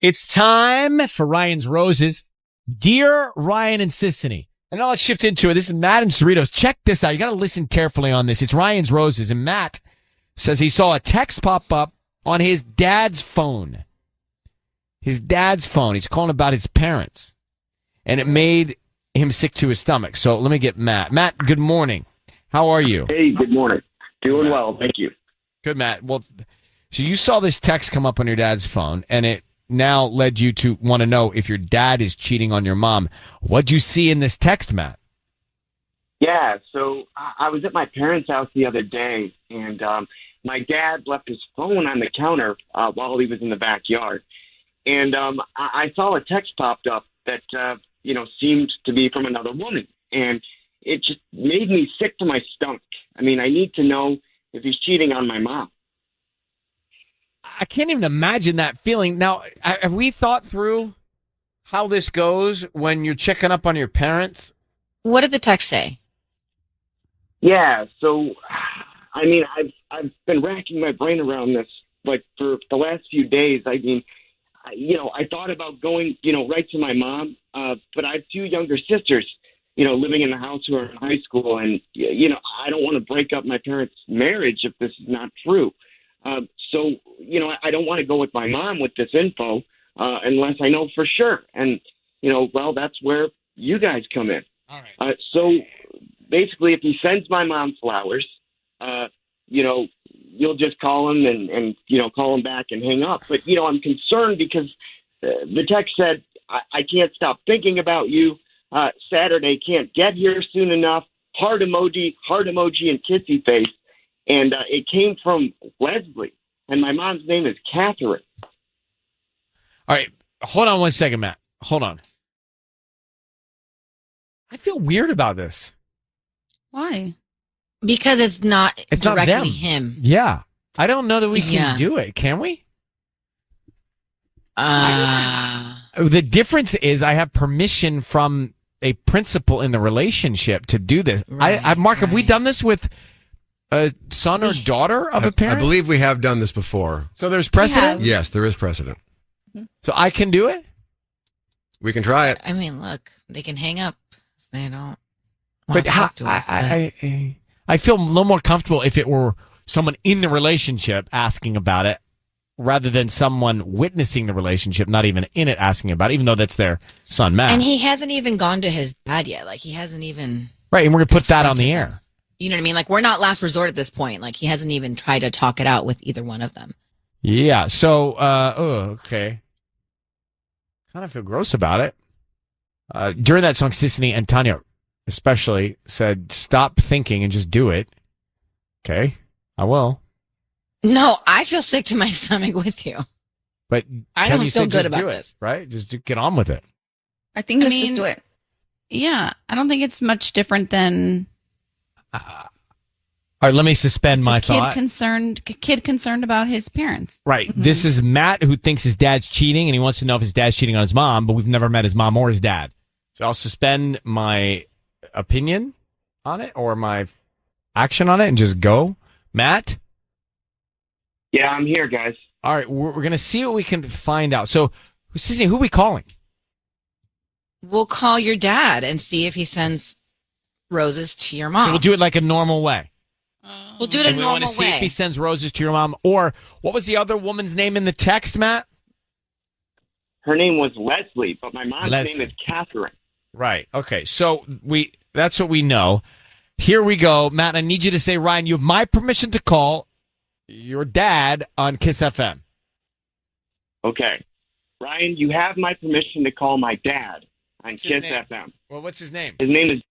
It's time for Ryan's Roses. Dear Ryan and Sissany. And now let's shift into it. This is Matt and Cerritos. Check this out. You got to listen carefully on this. It's Ryan's Roses. And Matt says he saw a text pop up on his dad's phone. His dad's phone. He's calling about his parents. And it made him sick to his stomach. So let me get Matt. Matt, good morning. How are you? Hey, good morning. Doing well. Thank you. Good, Matt. Well, so you saw this text come up on your dad's phone, and it now led you to want to know if your dad is cheating on your mom. What'd you see in this text, Matt? Yeah, so I was at my parents' house the other day, and my dad left his phone on the counter while he was in the backyard. And I saw a text popped up that, seemed to be from another woman. And it just made me sick to my stomach. I mean, I need to know if he's cheating on my mom. I can't even imagine that feeling. Now, have we thought through how this goes when you're checking up on your parents? What did the text say? Yeah, so, I mean, I've been racking my brain around this, like, for the last few days. I mean, I thought about going, right to my mom, but I have two younger sisters, living in the house who are in high school, and, I don't want to break up my parents' marriage if this is not true. So, I don't want to go with my mom with this info unless I know for sure. And, that's where you guys come in. All right. So basically, if he sends my mom flowers, you'll just call him and call him back and hang up. But, I'm concerned because the text said, I can't stop thinking about you. Saturday can't get here soon enough. Heart emoji, and kissy face. And it came from Leslie, and my mom's name is Catherine. All right. Hold on one second, Matt. Hold on. I feel weird about this. Why? Because it's not not them. directly him. Yeah. I don't know that we can do it. Can we? The difference is I have permission from a principal in the relationship to do this. Right, Mark, have we done this with a son or daughter of a parent? I believe we have done this before. So there's precedent? Yes, there is precedent. So I can do it? We can try it. I mean, look, they can hang up if they don't want But to talk to us. I feel a little more comfortable if it were someone in the relationship asking about it rather than someone witnessing the relationship, not even in it, asking about it, even though that's their son, Matt. And he hasn't even gone to his dad yet. Like, he hasn't even... Right, and we're going to put that on the air. You know what I mean? Like, we're not last resort at this point. Like, he hasn't even tried to talk it out with either one of them. Yeah, so, okay. Kind of feel gross about it. During that song, Sissany and Tanya especially said, stop thinking and just do it. Okay, I will. No, I feel sick to my stomach with you. But I don't feel good about this. Right? Just get on with it. I think let's just do it. Yeah, I don't think it's much different than... All right, let me suspend my thought. Kid concerned about his parents. Right. Mm-hmm. This is Matt who thinks his dad's cheating, and he wants to know if his dad's cheating on his mom, but we've never met his mom or his dad. So I'll suspend my opinion on it or my action on it and just go. Matt? Yeah, I'm here, guys. All right, we're going to see what we can find out. So, Sissany, who are we calling? We'll call your dad and see if he sends roses to your mom. So we'll do it like a normal way. We'll do it a and we normal want to see way. if he sends roses to your mom. Or what was the other woman's name in the text, Matt? Her name was Leslie, but my mom's name is Catherine. Right. Okay. So that's what we know. Here we go. Matt, I need you to say, Ryan, you have my permission to call your dad on KIIS-FM. Okay. Ryan, you have my permission to call my dad on KIIS-FM. Well, what's his name? His name is...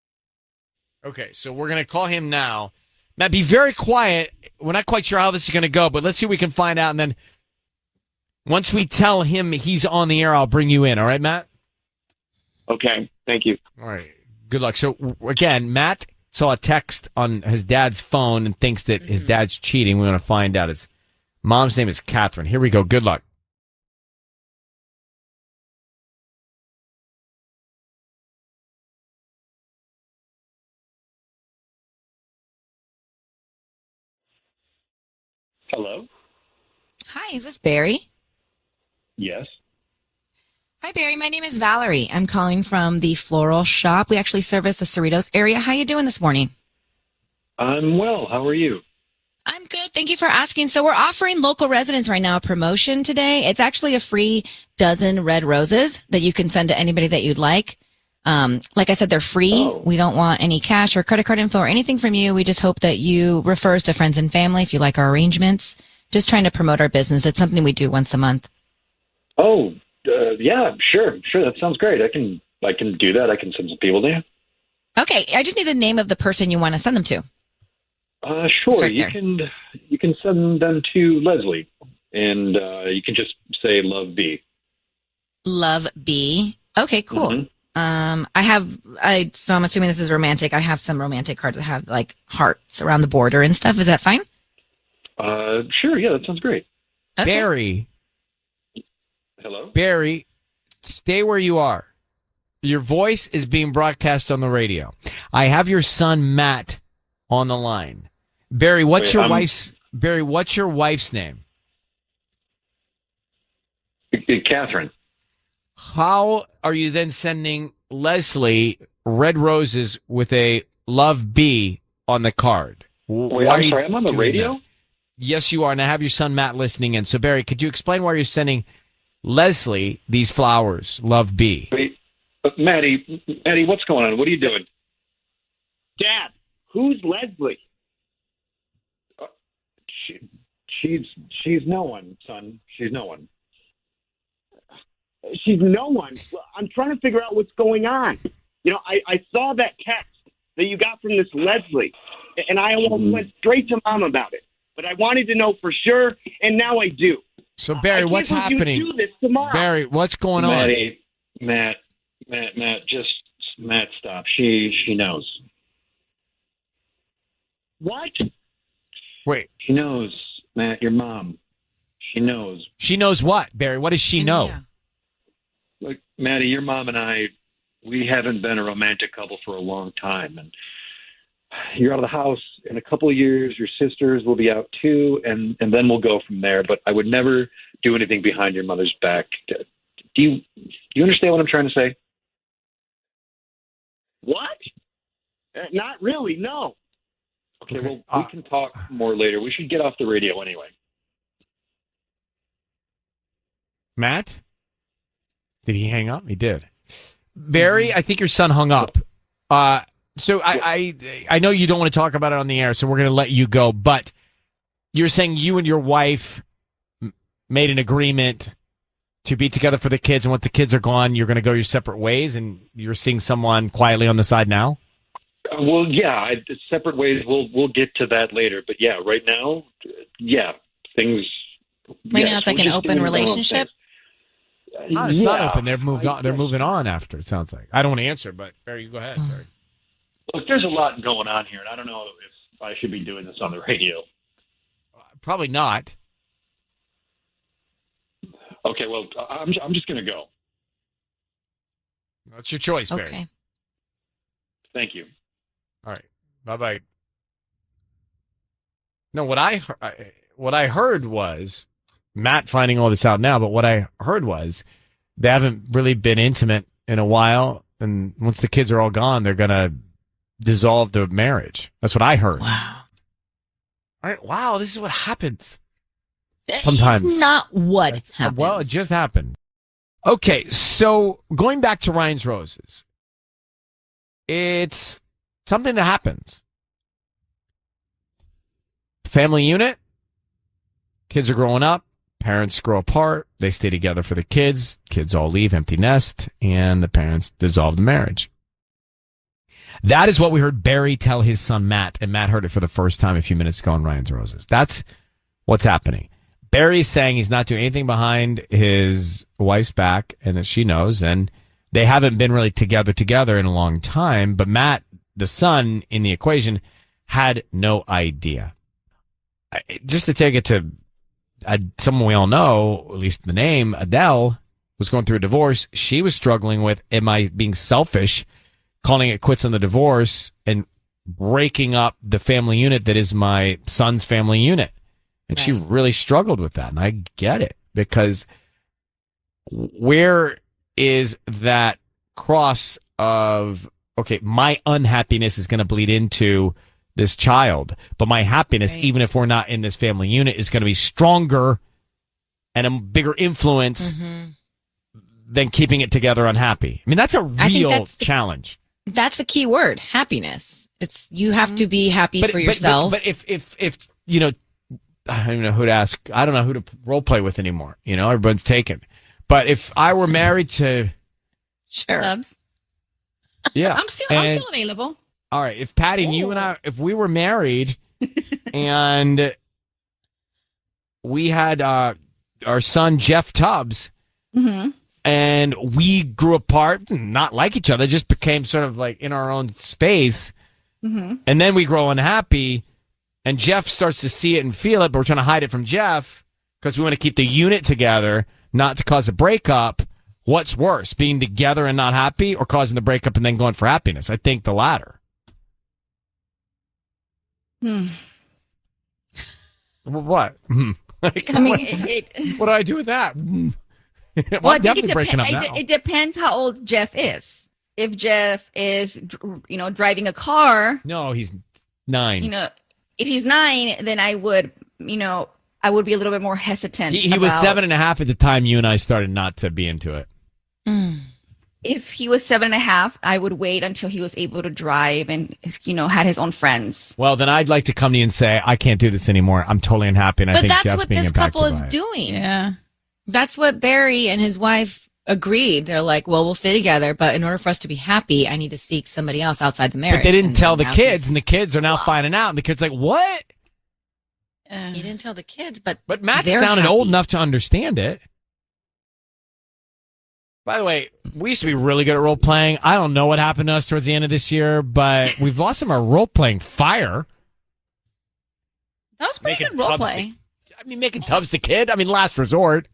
Okay, so we're going to call him now. Matt, be very quiet. We're not quite sure how this is going to go, but let's see what we can find out. And then once we tell him he's on the air, I'll bring you in. All right, Matt? Okay, thank you. All right, good luck. So, again, Matt saw a text on his dad's phone and thinks that his dad's cheating. We want to find out. His mom's name is Catherine. Here we go. Good luck. Hello? Hi, is this Barry? Yes. Hi, Barry. My name is Valerie. I'm calling from the floral shop. We actually service the Cerritos area. How you doing this morning? I'm well. How are you? I'm good. Thank you for asking. So we're offering local residents right now a promotion today. It's actually a free dozen red roses that you can send to anybody that you'd like. Like I said, they're free. Oh. We don't want any cash or credit card info or anything from you. We just hope that you refer us to friends and family if you like our arrangements. Just trying to promote our business. It's something we do once a month. Oh, yeah, sure. That sounds great. I can do that. I can send some people to you. Okay. I just need the name of the person you want to send them to. Sure. Start You there. can send them to Leslie, and you can just say Love B. Love B. Okay, cool. Mhm. So I'm assuming this is romantic. I have some romantic cards that have like hearts around the border and stuff. Is that fine? Sure. Yeah, that sounds great. Okay. Hello. Barry, stay where you are. Your voice is being broadcast on the radio. I have your son Matt on the line. Barry, what's your wife's name? Catherine. How are you then sending Leslie red roses with a love B on the card? Wait, Why are I'm you sorry. I'm on the doing radio. that? Yes, you are. And I have your son Matt listening in. So Barry, could you explain why you're sending Leslie these flowers, love B? Wait, Maddie, what's going on? What are you doing? Dad, who's Leslie? She's no one, son. She's no one. She's no one. I'm trying to figure out what's going on. You know, I saw that text that you got from this Leslie, and I almost went straight to Mom about it. But I wanted to know for sure, and now I do. So Barry, what's I can't believe happening? you do this tomorrow. Barry, what's going on? Maddie, Matt, stop. She knows. What? Wait, She knows, Matt, your mom. She knows. she knows what, Barry? What does she know? Yeah. Look, Maddie, your mom and I, we haven't been a romantic couple for a long time. And you're out of the house in a couple of years. Your sisters will be out too. And then we'll go from there. But I would never do anything behind your mother's back. Do you understand what I'm trying to say? What? Not really, no. Okay, Okay, well, we can talk more later. We should get off the radio anyway. Matt? Did he hang up? He did. Barry, I think your son hung up. So I know you don't want to talk about it on the air, so we're going to let you go. But you're saying you and your wife made an agreement to be together for the kids, and once the kids are gone, you're going to go your separate ways, and you're seeing someone quietly on the side now? Well, yeah, separate ways. We'll get to that later. But yeah, right now, yeah, things. Right yes, now it's like we're an just open doing our own relationship? things. No, it's not Yeah, open. They're moved on. They're guess. moving on after, it sounds like. I don't want to answer, but Barry, you go ahead. Sorry. Look, there's a lot going on here, and I don't know if I should be doing this on the radio. Probably not. Okay, well, I'm just going to go. That's your choice, Barry. Okay. Thank you. All right. Bye-bye. No, what I heard was, Matt finding all this out now, but what I heard was they haven't really been intimate in a while, and once the kids are all gone, they're going to dissolve the marriage. That's what I heard. Wow. Wow, this is what happens. Sometimes. It's not what happened. Well, it just happened. Okay, so going back to Ryan's Roses, it's something that happens. Family unit, kids are growing up, parents grow apart, they stay together for the kids all leave, empty nest, and the parents dissolve the marriage. That is what we heard Barry tell his son Matt, and Matt heard it for the first time a few minutes ago on Ryan's Roses. That's what's happening. Barry's saying he's not doing anything behind his wife's back and that she knows, and they haven't been really together in a long time, but Matt, the son in the equation, had no idea. Just to take it to someone we all know, at least the name, Adele, was going through a divorce. She was struggling with, am I being selfish, calling it quits on the divorce and breaking up the family unit that is my son's family unit. And she really struggled with that. And I get it, because where is that cross of, okay, my unhappiness is going to bleed into this child, but my happiness, Right. even if we're not in this family unit, is going to be stronger and a bigger influence than keeping it together unhappy. I mean, that's a I think real that's challenge. That's the key word, happiness. It's you have to be happy for yourself. But if you know, I don't even know who to ask. I don't know who to role play with anymore. You know, everyone's taken. But if I were married to, Sure. Subs. yeah, I'm still available. all right. If Patty, you and I, if we were married, and we had our son Jeff Tubbs, Mm-hmm. and we grew apart, not like each other, just became sort of like in our own space, and then we grow unhappy, and Jeff starts to see it and feel it, but we're trying to hide it from Jeff because we want to keep the unit together, not to cause a breakup. What's worse, being together and not happy, or causing the breakup and then going for happiness? I think the latter. What? Like, I mean, what do I do with that? Well, well, I I'm think definitely breaking up now. it depends how old Jeff is. If Jeff is, driving a car, No, he's 9. if he's 9, then I would be a little bit more hesitant. He was about- 7.5 at the time you and I started not to be into it. If he was 7.5, I would wait until he was able to drive and, had his own friends. Well, then I'd like to come to you and say, I can't do this anymore. I'm totally unhappy, and I But think that's Jeff's what being this impacted couple is by it. doing. Yeah. That's what Barry and his wife agreed. They're like, well, we'll stay together, but in order for us to be happy, I need to seek somebody else outside the marriage. But they didn't And tell the now kids, and the kids are now finding out, and the kids are like, what? He didn't tell the kids, but Matt they're sounded happy. old enough to understand it. By the way, we used to be really good at role playing. I don't know what happened to us towards the end of this year, but we've lost some of our role playing fire. That was pretty Making good role Tubbs play. making Tubbs the kid. I mean, last resort.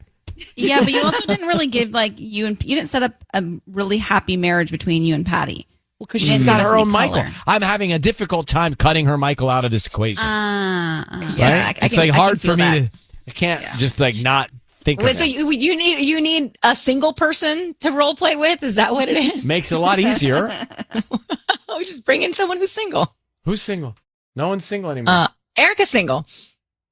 Yeah, but you also didn't really give you didn't set up a really happy marriage between you and Patty. Well, because You she's didn't got give us her any own Michael. color. I'm having a difficult time cutting her Michael out of this equation. Yeah, right? I It's can- like I hard can for feel me that. to. I can't just like not think Wait, of so it. you need a single person to role play with? Is that what it is? Makes it a lot easier. We just bring in someone who's single. Who's single? No one's single anymore. Erica's single.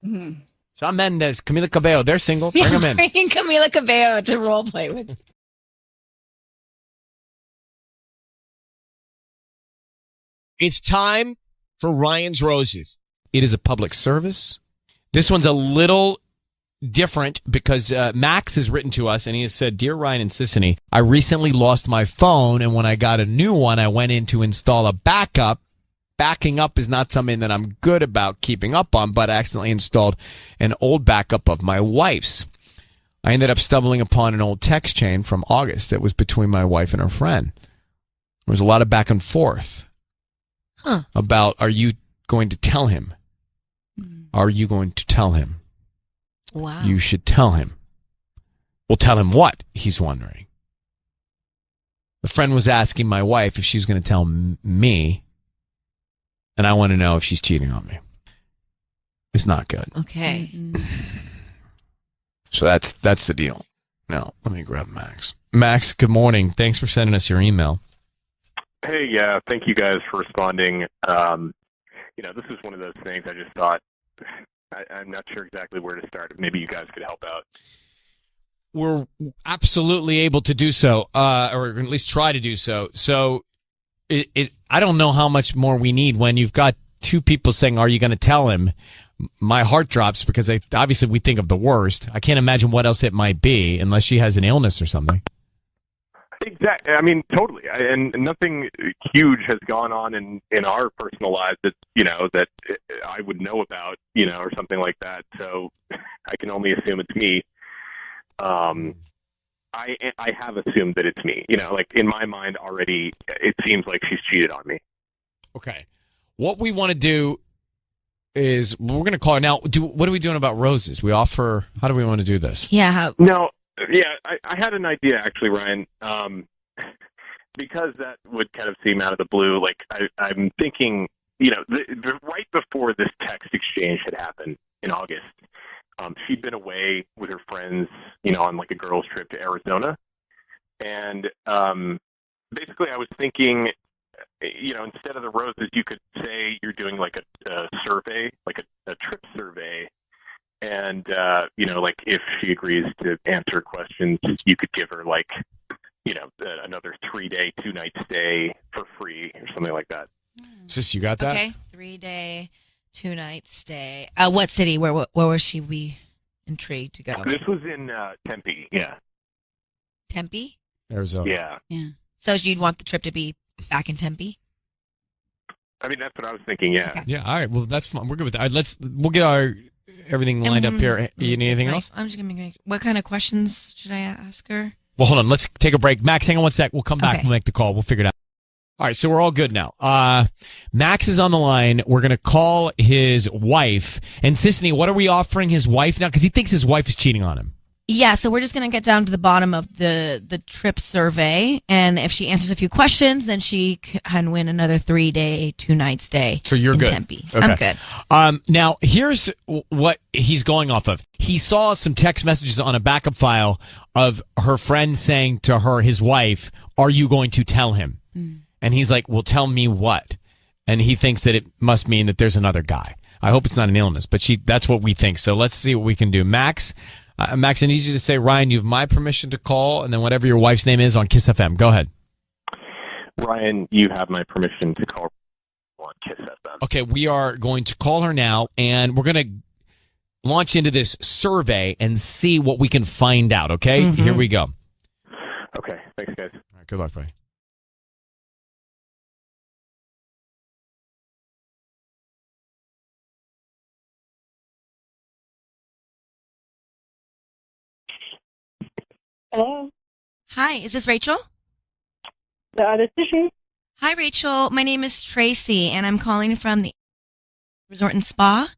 Shawn Mendes, Camila Cabello, they're single. Bring them in. Bringing Camila Cabello to role play with. It's time for Ryan's Roses. It is a public service. This one's a little different because Max has written to us and he has said, Dear Ryan and Sissany, I recently lost my phone, and when I got a new one, I went in to install a backup. Backing up is not something that I'm good about keeping up on, but I accidentally installed an old backup of my wife's. I ended up stumbling upon an old text chain from August that was between my wife and her friend. There was a lot of back and forth about, are you going to tell him? Are you going to tell him? Wow. You should tell him. Well, tell him what? He's wondering. The friend was asking my wife if she was going to tell me, and I want to know if she's cheating on me. It's not good. Okay. So that's the deal. Now, let me grab Max. Max, good morning. Thanks for sending us your email. Hey, yeah, thank you guys for responding. This is one of those things I just thought, I'm not sure exactly where to start. Maybe you guys could help out. We're absolutely able to do so, or at least try to do so. So I don't know how much more we need when you've got two people saying, are you going to tell him? My heart drops because obviously we think of the worst. I can't imagine what else it might be unless she has an illness or something. Exactly. I mean, totally. And nothing huge has gone on in our personal lives that, that I would know about, or something like that. So I can only assume it's me. I have assumed that it's me, like in my mind already, it seems like she's cheated on me. Okay. What we want to do is we're going to call her now. What are we doing about roses? How do we want to do this? Yeah. No, yeah, I had an idea actually, Ryan. Because that would kind of seem out of the blue. Like I'm thinking, right before this text exchange had happened in August, she'd been away with her friends, on like a girls' trip to Arizona, And basically, I was thinking, instead of the roses, you could say you're doing like a survey, like a trip survey. And, like if she agrees to answer questions, you could give her like, another 3-day, 2-night stay for free or something like that. Sis, you got that? Okay, 3-day, 2-night stay. What city? Where was she? We intrigued to go. This was in Tempe. Yeah. Tempe? Arizona. Yeah. So you'd want the trip to be back in Tempe? I mean, that's what I was thinking. Yeah. Okay. Yeah. All right. Well, that's fine. We're good with that. We'll get everything lined up here. You need anything else? I'm just gonna make. What kind of questions should I ask her? Well, hold on. Let's take a break. Max, hang on one sec. We'll come back. Okay. We'll make the call. We'll figure it out. All right. So we're all good now. Max is on the line. We're going to call his wife. And Sissany, what are we offering his wife now? Because he thinks his wife is cheating on him. Yeah, so we're just going to get down to the bottom of the trip survey, and if she answers a few questions, then she can win another 3-day, 2-night stay. So you're in good. Tempe. Okay. I'm good. Now, here's what he's going off of. He saw some text messages on a backup file of her friend saying to her, his wife, "Are you going to tell him?" And he's like, "Well, tell me what?" And he thinks that it must mean that there's another guy. I hope it's not an illness, but that's what we think. So let's see what we can do. Max, I need you to say, Ryan, you have my permission to call, and then whatever your wife's name is on KIIS-FM. Go ahead. Ryan, you have my permission to call on KIIS-FM. Okay, we are going to call her now, and we're going to launch into this survey and see what we can find out, okay? Mm-hmm. Here we go. Okay, thanks, guys. All right, good luck, buddy. Hello. Hi, is this Rachel? This is she. Hi, Rachel. My name is Tracy, and I'm calling from the Resort and Spa.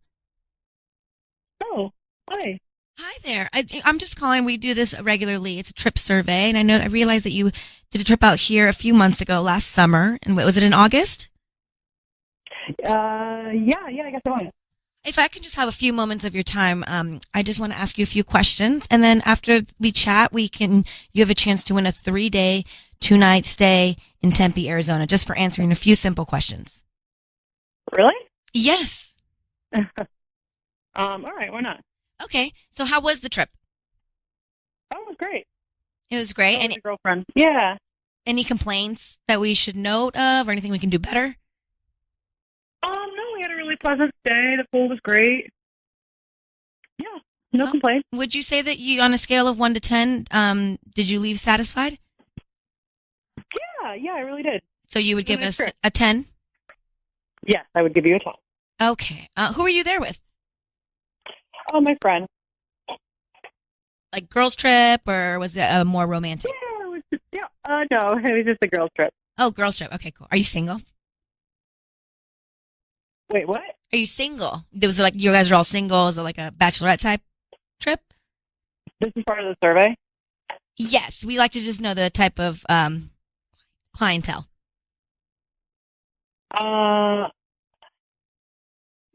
Oh, hi. Hi there. I'm just calling. We do this regularly. It's a trip survey, and I realized that you did a trip out here a few months ago, last summer. And was it in August? Yeah, I guess I was. If I can just have a few moments of your time, I just want to ask you a few questions, and then after we chat, you have a chance to win a 3-day, 2-night stay in Tempe, Arizona, just for answering a few simple questions. Really? Yes. All right, why not? Okay. So how was the trip? Oh, it was great. It was great. Any girlfriend? Yeah. Any complaints that we should note of, or anything we can do better? No, we had a really pleasant day. The pool was great. Yeah, no complaints. Would you say that you, on a scale of 1 to 10, did you leave satisfied? Yeah, I really did. So you would give Nice us trip. a 10? Yes, I would give you a 10. Okay. Who were you there with? Oh, my friend. Like girls trip, or was it more romantic? Yeah, it was just, no, it was just a girls trip. Oh, girls trip. Okay, cool. Are you single? Wait, what? Are you single? Was it like you guys are all single? Is it like a bachelorette type trip? This is part of the survey? Yes, we like to just know the type of clientele.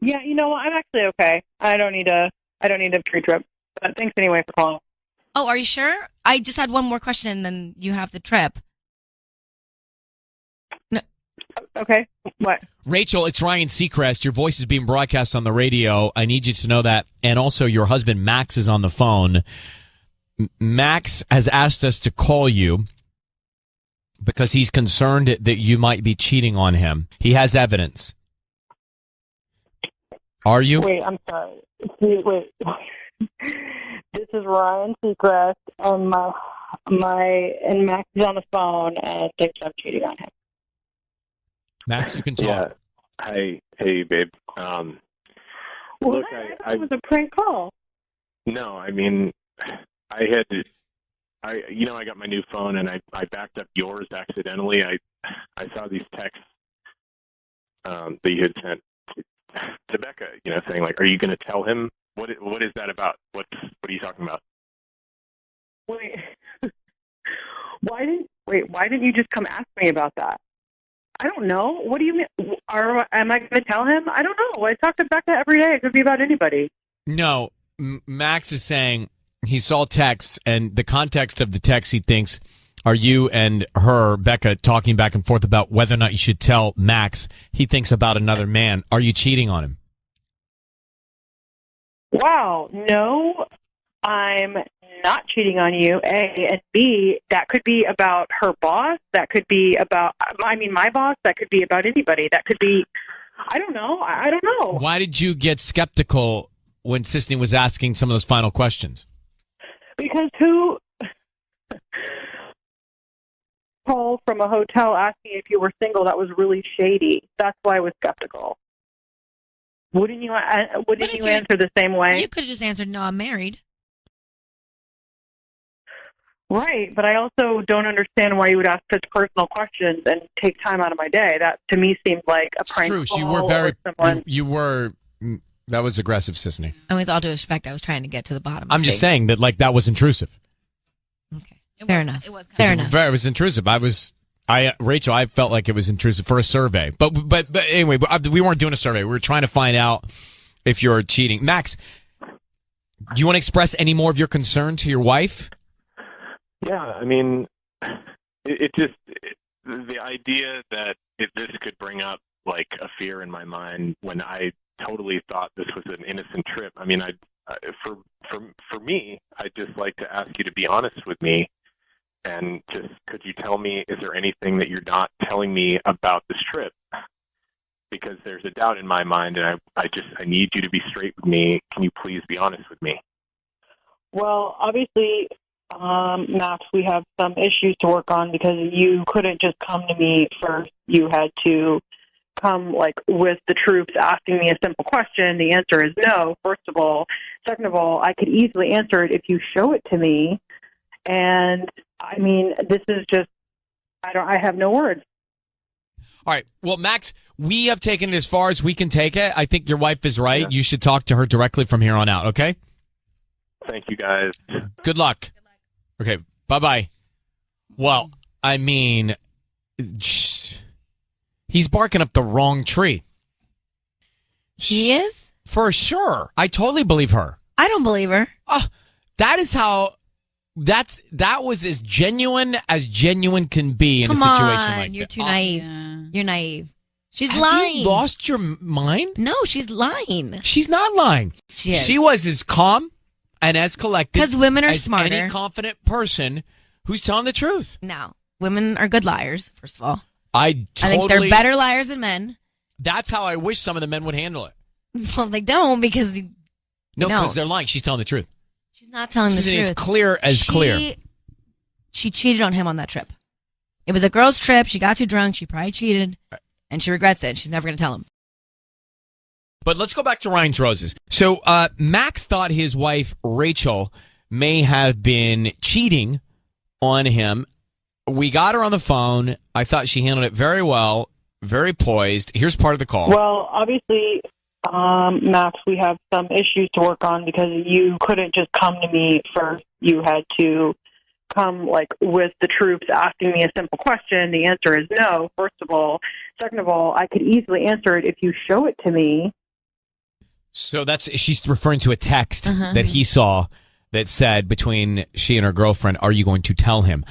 Yeah, you know what? I'm actually okay. I don't need a free trip. But thanks anyway for calling. Oh, are you sure? I just had one more question, and then you have the trip. No. Okay. What? Rachel, it's Ryan Seacrest. Your voice is being broadcast on the radio. I need you to know that. And also, your husband, Max, is on the phone. Max has asked us to call you because he's concerned that you might be cheating on him. He has evidence. Are you? Wait, I'm sorry. Wait. This is Ryan Seacrest, and and Max is on the phone and thinks I'm cheating on him. Max, you can talk. Yeah. Hey, babe. Look, I thought it was a prank call. No, I mean, I got my new phone and I backed up yours accidentally. I saw these texts that you had sent to Becca, saying like, "Are you going to tell him? What is that about? What are you talking about?" Wait, why didn't you just come ask me about that? I don't know. What do you mean? Am I going to tell him? I don't know. I talk to Becca every day. It could be about anybody. No, Max is saying he saw texts, and the context of the text, he thinks, are you and her, Becca, talking back and forth about whether or not you should tell Max he thinks about another man. Are you cheating on him? Wow, no, I'm not cheating on you, A. And B, that could be about her boss. That could be about, my boss. That could be about anybody. That could be, I don't know. I don't know. Why did you get skeptical when Sisney was asking some of those final questions? Because who call from a hotel asking if you were single, that was really shady. That's why I was skeptical. Wouldn't you answer the same way? You could have just answered, no, I'm married. Right, but I also don't understand why you would ask such personal questions and take time out of my day. That, to me, seems like a prank True, call. you were very, you were, that was aggressive, Sisney. And with all due respect, I was trying to get to the bottom. I'm just saying that, that was intrusive. Okay, fair enough. It was fair enough. It was intrusive. Rachel, I felt like it was intrusive for a survey. But anyway, we weren't doing a survey. We were trying to find out if you're cheating. Max, do you want to express any more of your concern to your wife? Yeah, I mean, the idea that this could bring up like a fear in my mind when I totally thought this was an innocent trip. I mean, for me, I'd just like to ask you to be honest with me. And just, could you tell me, is there anything that you're not telling me about this trip? Because there's a doubt in my mind, and I need you to be straight with me. Can you please be honest with me? Well, obviously, Max, we have some issues to work on because you couldn't just come to me first. You had to come with the truth, asking me a simple question. The answer is no, first of all. Second of all, I could easily answer it if you show it to me. And I mean, this is just, I have no words. All right. Well, Max, we have taken it as far as we can take it. I think your wife is right. Yeah. You should talk to her directly from here on out, okay? Thank you, guys. Good luck. Okay. Bye-bye. Well, I mean, he's barking up the wrong tree. He is? For sure. I totally believe her. I don't believe her. That is how... That was as genuine can be in a situation like that. You're too naive. Yeah. You're naive. She's Have lying. You lost your mind? No, she's lying. She's not lying. She is. She was as calm and as collected because women are as smarter. Any confident person who's telling the truth. No, women are good liars. First of all, I think they're better liars than men. That's how I wish some of the men would handle it. Well, they don't because because they're lying. She's telling the truth. She's not telling the truth. It's clear as clear. She cheated on him on that trip. It was a girl's trip. She got too drunk. She probably cheated, and she regrets it. She's never going to tell him. But let's go back to Ryan's Roses. So Max thought his wife, Rachel, may have been cheating on him. We got her on the phone. I thought she handled it very well, very poised. Here's part of the call. Well, obviously... Max, we have some issues to work on because you couldn't just come to me first. You had to come with the troops, asking me a simple question. The answer is no, first of all. Second of all, I could easily answer it if you show it to me. So she's referring to a text that he saw that said between she and her girlfriend, are you going to tell him?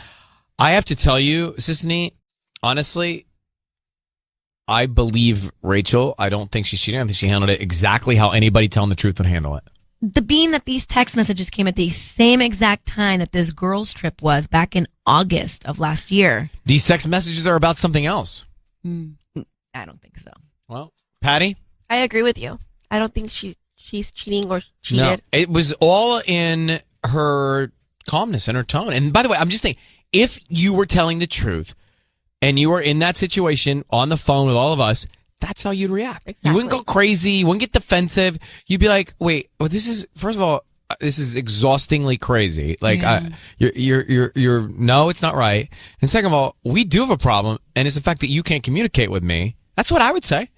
I have to tell you, Sisney, honestly, I believe Rachel. I don't think she's cheating. I think she handled it exactly how anybody telling the truth would handle it. Being that these text messages came at the same exact time that this girl's trip was back in August of last year. These text messages are about something else. I don't think so. Well, Patty? I agree with you. I don't think she's cheating or cheated. No, it was all in her calmness and her tone. And by the way, I'm just thinking, if you were telling the truth, and you were in that situation on the phone with all of us, that's how you'd react. Exactly. You wouldn't go crazy. You wouldn't get defensive. You'd be like, wait, well, this is, first of all, this is exhaustingly crazy. Like, you're, no, it's not right. And second of all, we do have a problem, and it's the fact that you can't communicate with me. That's what I would say.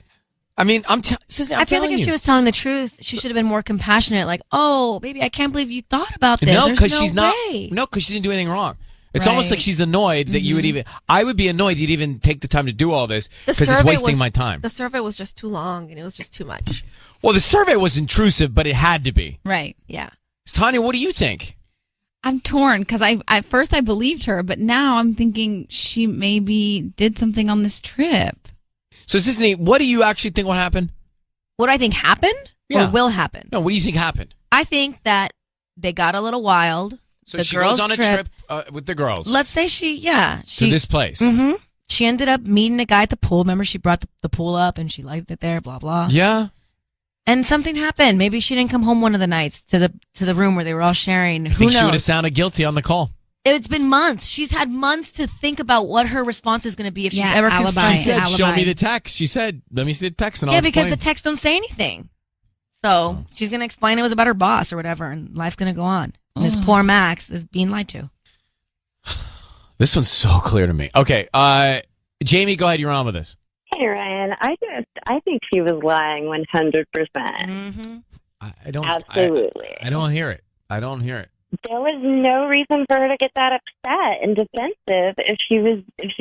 I mean, I feel like if she was telling the truth, she should have been more compassionate. Like, oh, baby, I can't believe you thought about this. No, because she's not. No, because she didn't do anything wrong. It's almost like she's annoyed that you would even... I would be annoyed you'd even take the time to do all this because it's wasting my time. The survey was just too long, and it was just too much. Well, the survey was intrusive, but it had to be. Right, yeah. Tanya, what do you think? I'm torn because at first I believed her, but now I'm thinking she maybe did something on this trip. So, Sissany, what do you actually think will happen? What do I think happened or will happen? No, what do you think happened? I think that they got a little wild. So she goes on a trip with the girls. Let's say she to this place. Mm-hmm. She ended up meeting a guy at the pool. Remember, she brought the pool up and she liked it there, blah, blah. Yeah. And something happened. Maybe she didn't come home one of the nights to the room where they were all sharing. Who think knows? she would have sounded guilty on the call. It's been months. She's had months to think about what her response is going to be if she's ever alibi. confronted. She said, show me the text. She said, let me see the text and I'll because explain. the texts don't say anything. So she's going to explain it was about her boss or whatever, and life's going to go on. And this poor Max is being lied to. This one's so clear to me. Okay, Jamie, go ahead. You're on with this. Hey, Ryan. I think she was lying 100%. Mm-hmm. I don't. Absolutely. I don't hear it. I don't hear it. There was no reason for her to get that upset and defensive if she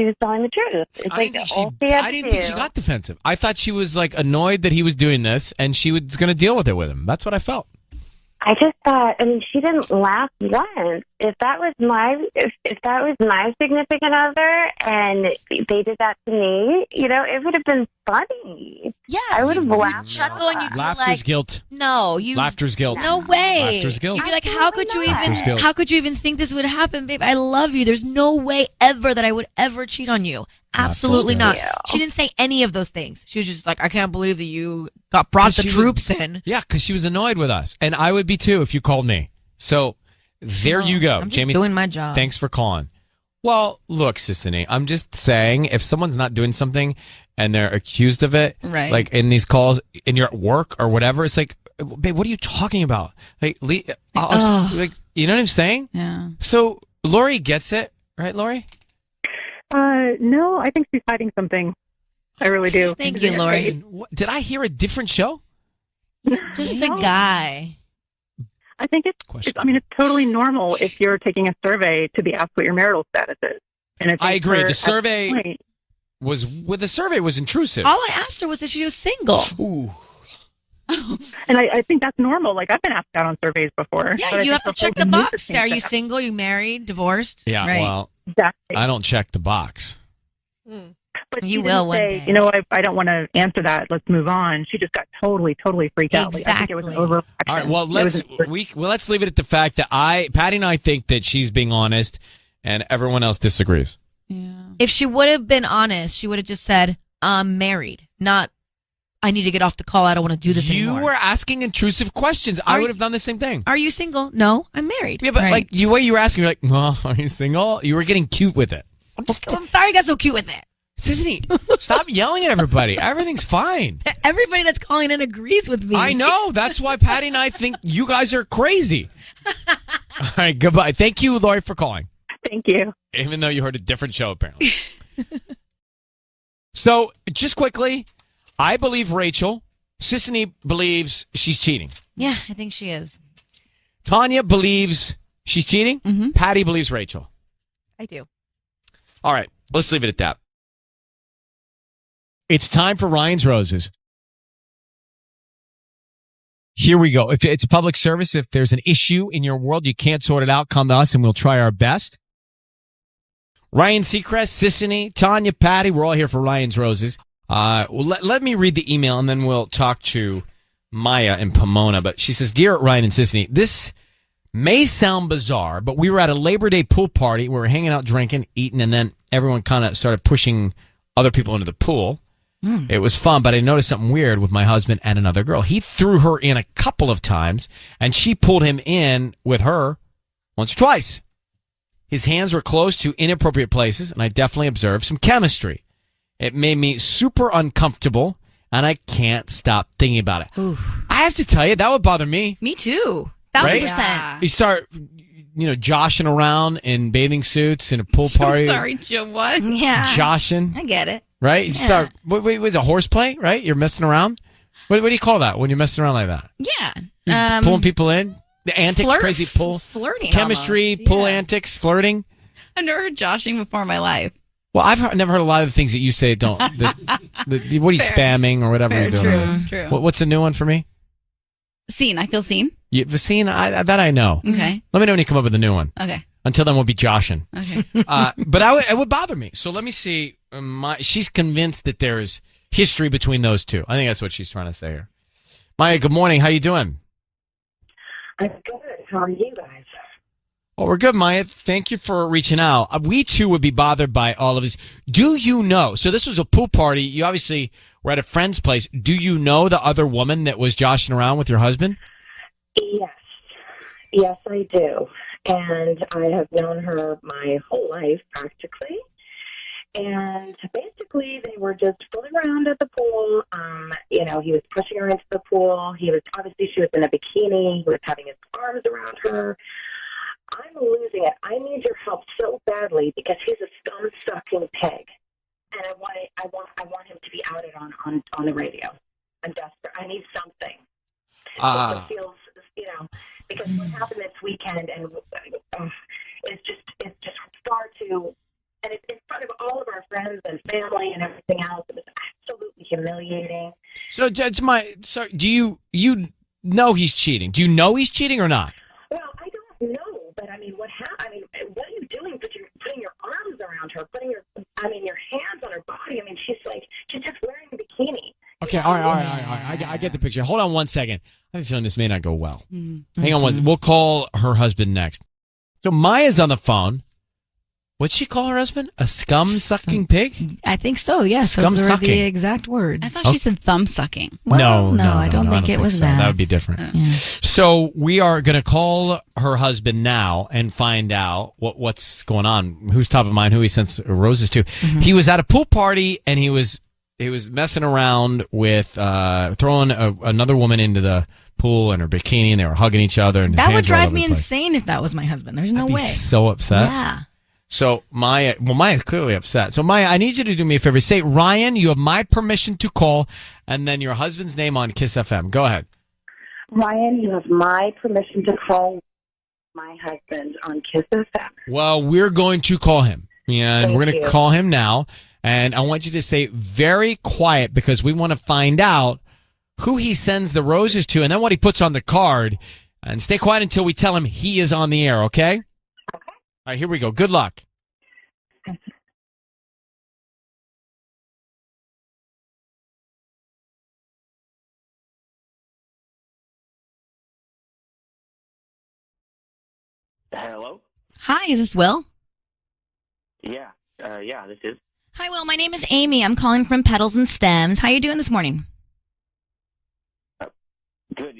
was telling the truth. It's I like didn't, all she had I didn't to think do. she got defensive. I thought she was like annoyed that he was doing this and she was going to deal with it with him. That's what I felt. I just thought, I mean, she didn't laugh once. If that was my significant other and they did that to me, it would have been funny. Yeah, I would have laughed. Chuckle and you'd be Laughter's like, guilt. No, Laughter's guilt. No way. Laughter's guilt. You'd be like, how could you Laughter's guilt. even think this would happen, babe? I love you. There's no way ever that I would ever cheat on you. Absolutely not. guilt. She didn't say any of those things. She was just like, I can't believe that you brought the troops in. Yeah, because she was annoyed with us. And I would be too if you called me. So there you go. I'm just Jamie, doing my job. Thanks for calling. Well, look, Sissany, I'm just saying if someone's not doing something and they're accused of it, Right. like in these calls and you're at work or whatever, it's like, babe, what are you talking about? Like, you know what I'm saying? Yeah. So Lori gets it, right, Lori? No, I think she's hiding something. I really do. Thank you, Lori. Did I hear a different show? Just a guy. I think it's totally normal if you're taking a survey to be asked what your marital status is. And I agree. The at survey this point- was intrusive. All I asked her was if she was single. Ooh. And I think that's normal. Like, I've been asked out on surveys before. Yeah, but I you have think to check whole the new box. thing Are you that- single? You married? Divorced? Yeah, Right. well, Exactly. I don't check the box. But You she will didn't one say, day. You know, I don't want to answer that. Let's move on. She just got totally freaked out. Like, I think it was an Exactly. overreaction. All right, well, It was let's leave it at the fact that Patty and I think that she's being honest and everyone else disagrees. Yeah. If she would have been honest, she would have just said, I'm married, not, I need to get off the call. I don't want to do this You anymore. were asking intrusive questions. I would have done the same thing. Are you single? No, I'm married. Yeah, but Right. like the way you were asking, you're like, well, are you single? You were getting cute with it. I'm sorry you got so cute with it. Stop yelling at everybody. Everything's fine. Everybody that's calling in agrees with me. I know. That's why Patty and I think you guys are crazy. All right, goodbye. Thank you, Lori, for calling. Thank you. Even though you heard a different show, apparently. So, just quickly, I believe Rachel. Sissany believes she's cheating. Yeah, I think she is. Tanya believes she's cheating. Mhm. Patty believes Rachel. I do. All right, let's leave it at that. It's time for Ryan's Roses. Here we go. If it's a public service, if there's an issue in your world, you can't sort it out, come to us and we'll try our best. Ryan Seacrest, Sissany, Tanya, Patty, we're all here for Ryan's Roses. Let me read the email and then we'll talk to Maya in Pomona. But she says, Dear Ryan and Sissany, this may sound bizarre, but we were at a Labor Day pool party. We were hanging out, drinking, eating, and then everyone kind of started pushing other people into the pool. It was fun, but I noticed something weird with my husband and another girl. He threw her in a couple of times, and she pulled him in with her once or twice. His hands were close to inappropriate places, and I definitely observed some chemistry. It made me super uncomfortable, and I can't stop thinking about it. I have to tell you, that would bother me. Me too. 1,000%. You start, joshing around in bathing suits in a pool party. Sorry, Joe. What? Yeah. Joshing. I get it. Right? You start, wait, was it horseplay, right? You're messing around? What do you call that when you're messing around like that? Yeah. You're pulling people in? The antics, crazy pull. Flirting. Chemistry, almost. pull Yeah. antics, flirting. I've never heard joshing before in my life. Well, I've never heard a lot of the things that you say don't. What are you Fair. spamming or whatever Fair, you're doing? true. What's a new one for me? Seen. I feel seen. You've seen that I know. Okay. Let me know when you come up with a new one. Okay. Until then, we'll be joshing. Okay. But it would bother me. So let me see. She's convinced that there is history between those two. I think that's what she's trying to say here. Maya, good morning. How you doing? I'm good. How are you guys? Well, we're good, Maya. Thank you for reaching out. We, too, would be bothered by all of this. Do you know? So this was a pool party. You obviously were at a friend's place. Do you know the other woman that was joshing around with your husband? Yes. Yes, I do. And I have known her my whole life, practically. And basically, they were just fooling around at the pool. He was pushing her into the pool. She was in a bikini. He was having his arms around her. I'm losing it. I need your help so badly because he's a scum-sucking pig, and I want him to be outed on the radio. I'm desperate. I need something. It feels, because what happened this weekend, and it's just far too, and it's in front of all of our friends and family and everything else. It was absolutely humiliating. So, Judge, do you know he's cheating? Do you know he's cheating or not? Well, I don't know. But what are you doing? Putting your arms around her, your hands on her body. She's just wearing a bikini. Okay, all right. I get the picture. Hold on one second. I have a feeling this may not go well. Mm-hmm. Hang on we'll call her husband next. So Maya's on the phone. What'd she call her husband? A scum-sucking pig? I think so, yes. Those are the exact words. I thought she said thumb-sucking. Well, no, I don't think it was so. that. That would be different. Yeah. So we are going to call her husband now and find out what's going on, who's top of mind, who he sends roses to. Mm-hmm. He was at a pool party, and he was messing around with throwing another woman into the pool in her bikini, and they were hugging each other. And that would drive me insane if that was my husband. There's no way. I'd be so upset. Yeah. So Maya's clearly upset. So Maya, I need you to do me a favor. Say, Ryan, you have my permission to call, and then your husband's name on KIIS-FM. Go ahead. Ryan, you have my permission to call my husband on KIIS-FM. Well, we're going to call him, and we're going to call him now. And I want you to stay very quiet because we want to find out who he sends the roses to, and then what he puts on the card. And stay quiet until we tell him he is on the air. Okay. All right, here we go. Good luck. Hello? Hi, is this Will? Yeah. This is. Hi, Will. My name is Amy. I'm calling from Petals and Stems. How you doing this morning? Good.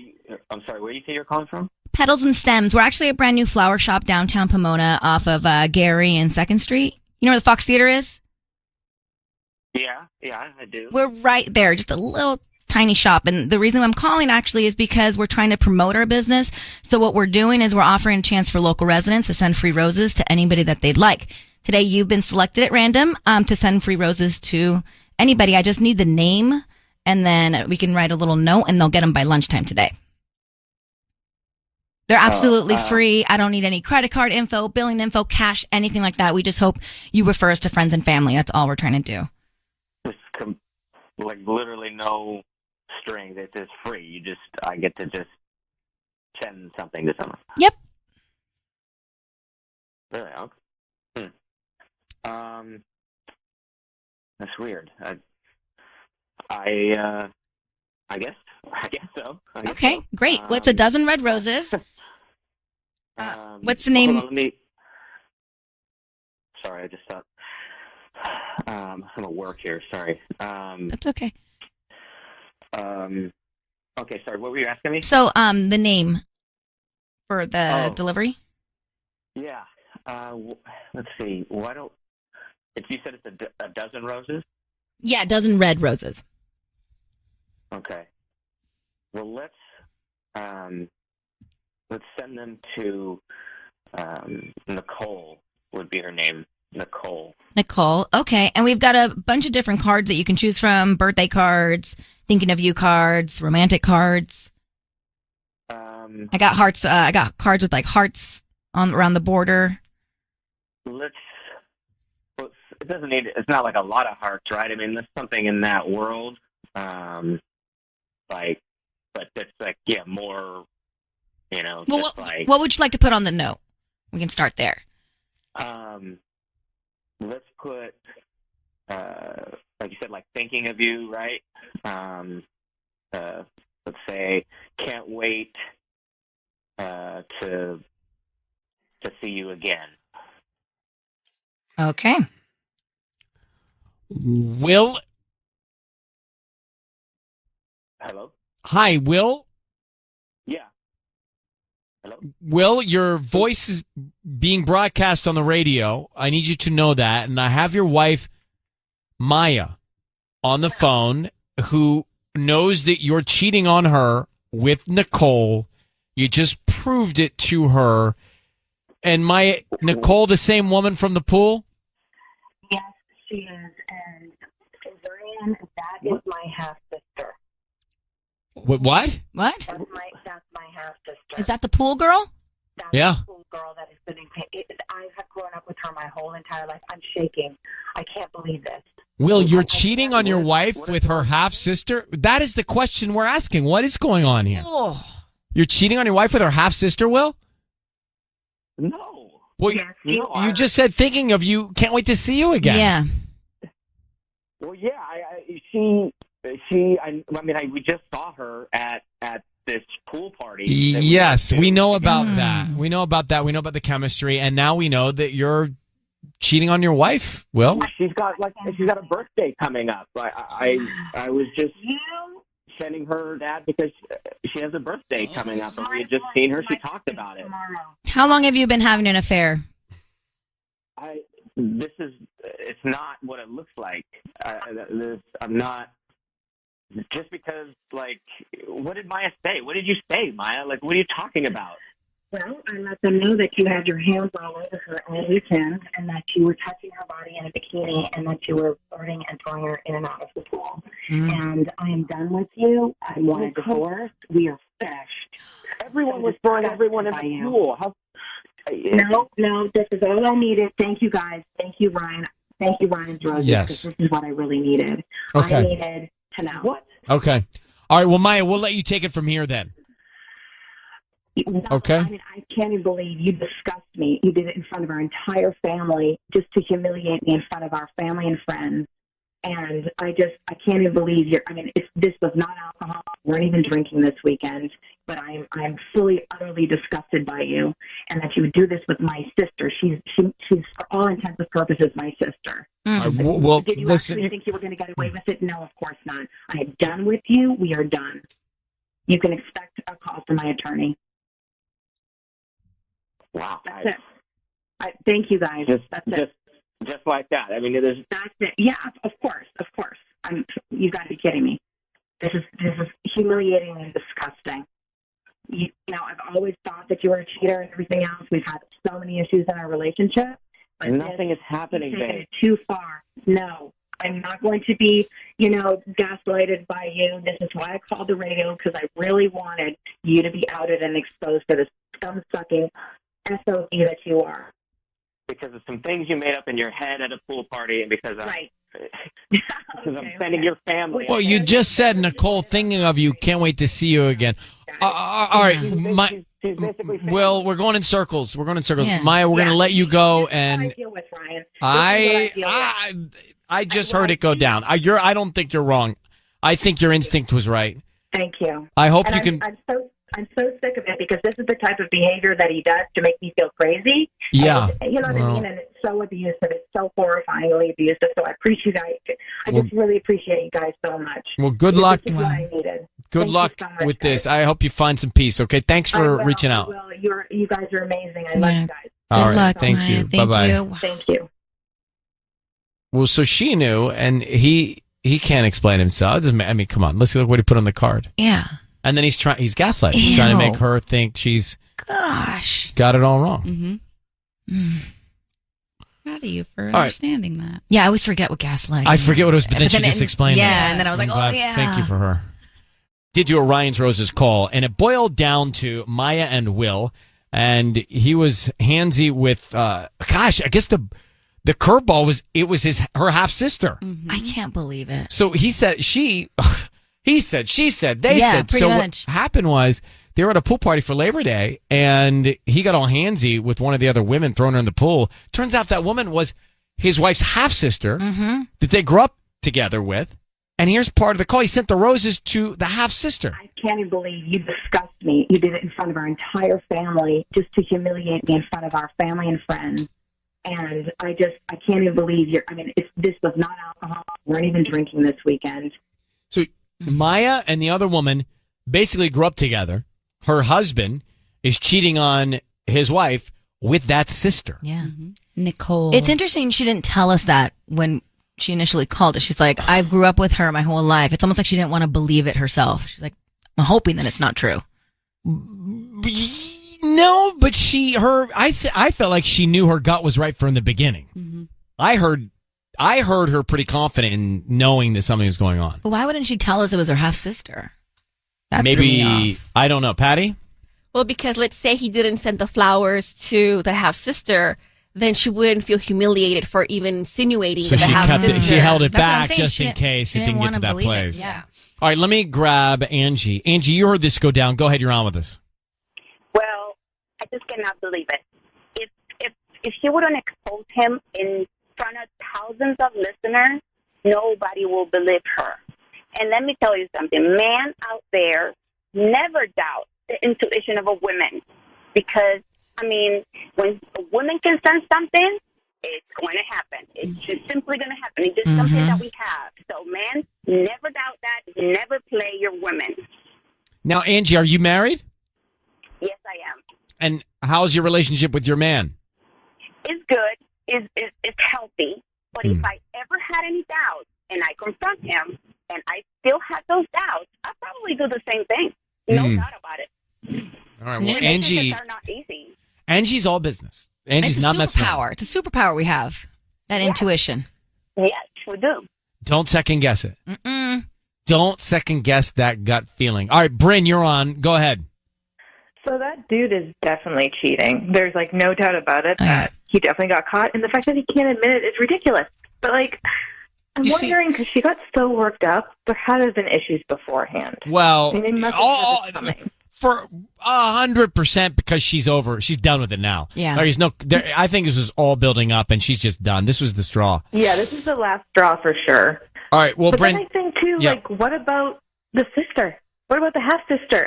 I'm sorry, where do you say you're calling from? Petals and Stems. We're actually a brand new flower shop downtown Pomona off of Gary and 2nd Street. You know where the Fox Theater is? Yeah, I do. We're right there, just a little tiny shop. And the reason I'm calling actually is because we're trying to promote our business. So what we're doing is we're offering a chance for local residents to send free roses to anybody that they'd like. Today, you've been selected at random to send free roses to anybody. I just need the name, and then we can write a little note, and they'll get them by lunchtime today. They're absolutely free. I don't need any credit card info, billing info, cash, anything like that. We just hope you refer us to friends and family. That's all we're trying to do. Literally no strings. It's just free. I get to just send something to someone. Yep. Really? Okay. That's weird. I guess so. Okay, great. What's a dozen red roses? What's the name? Hold on, sorry, I just thought. I'm at work here. Sorry. That's okay. Okay, sorry. What were you asking me? So, the name for the delivery? Yeah. Let's see. You said it's a dozen roses? Yeah, a dozen red roses. Okay. Well, let's send them to Nicole. Would be her name. Nicole. Okay. And we've got a bunch of different cards that you can choose from: birthday cards, thinking of you cards, romantic cards. I got hearts. I got cards with hearts around the border. It doesn't need. It's not a lot of hearts, right? I mean, there's something in that world. but that's like, more, Well, just what would you like to put on the note? We can start there. Let's put, like you said, like thinking of you, right? Let's say, can't wait to see you again. Okay. Will. Hello? Hi, Will. Yeah. Hello? Will, your voice is being broadcast on the radio. I need you to know that. And I have your wife, Maya, on the phone, who knows that you're cheating on her with Nicole. You just proved it to her. And Nicole, the same woman from the pool? Yes, she is. And Ryan, that is my half sister. What? What? That's my half sister. Is that the pool girl? That's Yeah. the pool girl that is sitting. I have grown up with her my whole entire life. I'm shaking. I can't believe this. Will, you're cheating on your wife with her half sister? That is the question we're asking. What is going on here? Oh. You're cheating on your wife with her half sister, Will? No. Well, Yes, you just said thinking of you. Can't wait to see you again. Yeah. Well, yeah, we just saw her at this pool party. Yes, we know about that. We know about that. We know about the chemistry, and now we know that you're cheating on your wife. Will, she's got a birthday coming up. I was just sending her that because she has a birthday coming up, and we had just seen her. She talked about it. How long have you been having an affair? It's not what it looks like. I'm not. Just because, what did Maya say? What did you say, Maya? What are you talking about? Well, I let them know that you had your hands all over her all weekend and that you were touching her body in a bikini and that you were flirting and throwing her in and out of the pool. And I am done with you. I want a divorce. We are finished. Everyone was throwing everyone in the pool. No, this is all I needed. Thank you, guys. Thank you, Ryan. Thank you, Ryan's Roses. Yes. This is what I really needed. Okay. I needed to know. What? Okay. All right. Well, Maya, we'll let you take it from here then. Okay. I mean, I can't even believe you discussed me. You did it in front of our entire family just to humiliate me in front of our family and friends. And I can't even believe this was not alcohol. We weren't even drinking this weekend. But I'm fully, utterly disgusted by you, and that you would do this with my sister. She's for all intents and purposes my sister. Well, did you listen. actually think you were going to get away with it? No, of course not. I am done with you. We are done. You can expect a call from my attorney. Wow. That's it. Thank you, guys. That's it. Just like that. I mean, That's it. Yeah, of course. You got to be kidding me. This is humiliating and disgusting. I've always thought that you were a cheater and everything else. We've had so many issues in our relationship. But nothing is happening, taking babe. it too far. No, I'm not going to be, gaslighted by you. This is why I called the radio, because I really wanted you to be outed and exposed for this scum-sucking SOB that you are. Because of some things you made up in your head at a pool party, and because right. Because I'm sending your family. Well, you just said, Nicole, thinking of you, can't wait to see you again. All right, Will, we're going in circles. Yeah. Maya, we're going to let you go, and I deal with Ryan. I just heard it go down. I don't think you're wrong. I think your instinct was right. Thank you. I hope And you can. I'm so sick of it because this is the type of behavior that he does to make me feel crazy. Yeah. And, you know what I mean? And it's so abusive. It's so horrifyingly abusive. So I appreciate you guys. I just really appreciate you guys so much. Well, good luck. This is what I needed. Good Thank luck you so much, with guys. this. I hope you find some peace. Okay. Thanks for reaching out. Well, you guys are amazing. I love you guys. All right. luck, Thank Maya. you. Thank Bye-bye. you. Thank you. Well, so she knew, and he can't explain himself. It doesn't. I mean, come on. Let's look what he put on the card. Yeah. And then he's gaslighting. He's trying to make her think she's got it all wrong. Mm-hmm. Proud of you for right. understanding that. Yeah, I always forget what gaslighting. I forget what it was, but then she just explained it. Yeah, and then I was like, I'm glad. yeah. Thank you for her. Did do a Ryan's Roses call, and it boiled down to Maya and Will, and he was handsy with, I guess the curveball was her half sister. I can't believe it. So he said he He said, she said, they Yeah, said. pretty So much. what happened was they were at a pool party for Labor Day, and he got all handsy with one of the other women, throwing her in the pool. Turns out that woman was his wife's half-sister that they grew up together with. And here's part of the call. He sent the roses to the half-sister. I can't even believe you discussed me. You did it in front of our entire family just to humiliate me in front of our family and friends. And I can't even believe this was not alcohol. We weren't even drinking this weekend. So Maya and the other woman basically grew up together. Her husband is cheating on his wife with that sister. Yeah. Nicole. It's interesting she didn't tell us that when she initially called it. She's like, I grew up with her my whole life. It's almost like she didn't want to believe it herself. She's like, I'm hoping that it's not true. No, but I felt like she knew her gut was right from the beginning. I heard her pretty confident in knowing that something was going on. But why wouldn't she tell us it was her half-sister? That threw me Maybe, off. I don't know. Patty? Well, because let's say he didn't send the flowers to the half-sister, then she wouldn't feel humiliated for even insinuating So that the she half-sister. she held it That's what I'm back saying. just She in didn't- case she it didn't didn't get to wanna that believe it. place. Yeah. All right, let me grab Angie. Angie, you heard this go down. Go ahead, you're on with us. Well, I just cannot believe it. If she wouldn't expose him in front of thousands of listeners, nobody will believe her. And let me tell you something. Men out there never doubt the intuition of a woman. Because, when a woman can sense something, it's going to happen. It's just simply going to happen. It's just something that we have. So, men, never doubt that. Never play your women. Now, Angie, are you married? Yes, I am. And how's your relationship with your man? It's good. It's healthy. But if I ever had any doubts and I confront him and I still have those doubts, I'll probably do the same thing. No doubt about it. All right, well, Relationships Angie, are not easy. Angie's all business. Angie's It's a not messing around. superpower. It's a superpower we have. That intuition. Yes, we do. Don't second guess it. Mm-mm. Don't second guess that gut feeling. All right, Bryn, you're on. Go ahead. So that dude is definitely cheating. There's no doubt about it that he definitely got caught, and the fact that he can't admit it is ridiculous. But I'm wondering because she got so worked up. There had to have been issues beforehand. Well, They must have had this coming. for 100% because she's done with it now. Yeah. I think this was all building up and she's just done. This was the straw. Yeah, this is the last straw for sure. All right, well, But Bryn, then I think too, yeah. what about the sister? What about the half sister?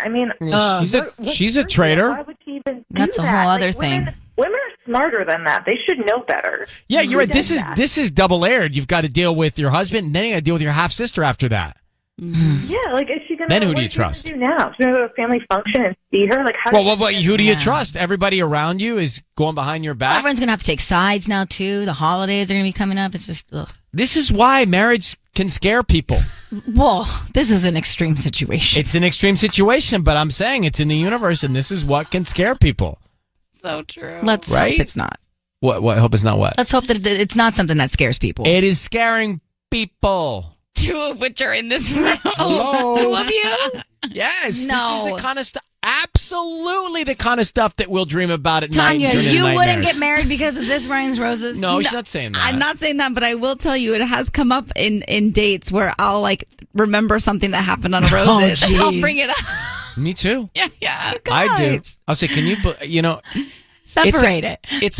she's a traitor. Why would she even do That's a that? whole other thing. Women are smarter than that. They should know better. Yeah, you're right. Who does that? This is double aired. You've got to deal with your husband, and then you got to deal with your half sister after that. Yeah, is she gonna? Then who what do you is she gonna trust? Do now? She's gonna go to a family function and see her. How? Well, who do you trust? Everybody around you is going behind your back. Everyone's going to have to take sides now, too. The holidays are going to be coming up. It's just, ugh. This is why marriage can scare people. Whoa, this is an extreme situation. It's an extreme situation, but I'm saying it's in the universe, and this is what can scare people. So true. Let's Right? hope it's not. What? Hope it's not what? Let's hope that it's not something that scares people. It is scaring people. Two of which are in this room. Hello? Two of you? Yes, this is No. the kind of stuff. Absolutely, the kind of stuff that we'll dream about at night. Tanya, during the you wouldn't nightmares. get married because of this, Ryan's Roses? No, she's not saying that. I'm not saying that, but I will tell you it has come up in dates where I'll remember something that happened on Roses. and I'll jeez. bring it up. Me too. Yeah. I do. I'll say, can you? Separate it. It's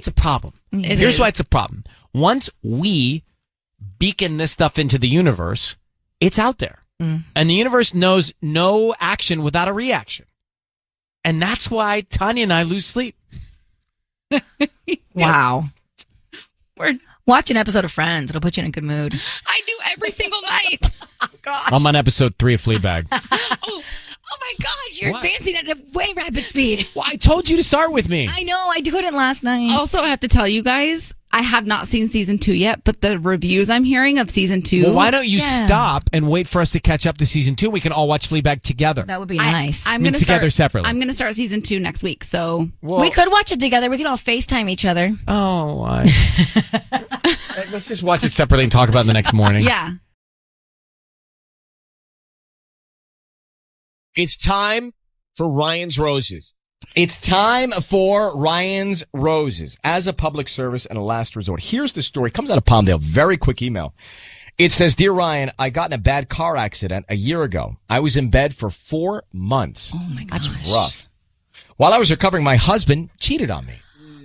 a problem. It Here's is. why it's a problem. Once we beacon this stuff into the universe, it's out there. And the universe knows no action without a reaction. And that's why Tanya and I lose sleep. Wow. Watch an episode of Friends. It'll put you in a good mood. I do every single night. I'm on episode 3 of Fleabag. Oh my gosh, you're What? advancing at a way rapid speed. Well, I told you to start with me. I know, I couldn't last night. Also, I have to tell you guys, I have not seen season 2 yet, but the reviews I'm hearing of season 2. Well, why don't you stop and wait for us to catch up to season 2? We can all watch Fleabag together. That would be nice. I'm I mean, gonna together start, separately. I'm going to start season 2 next week. So We could watch it together. We could all FaceTime each other. Oh, why? Let's just watch it separately and talk about it the next morning. yeah. It's time for Ryan's Roses. It's time for Ryan's Roses as a public service and a last resort. Here's the story. It comes out of Palmdale. Very quick email. It says, Dear Ryan, I got in a bad car accident a year ago. I was in bed for 4 months. Oh my gosh. That's rough. While I was recovering, my husband cheated on me.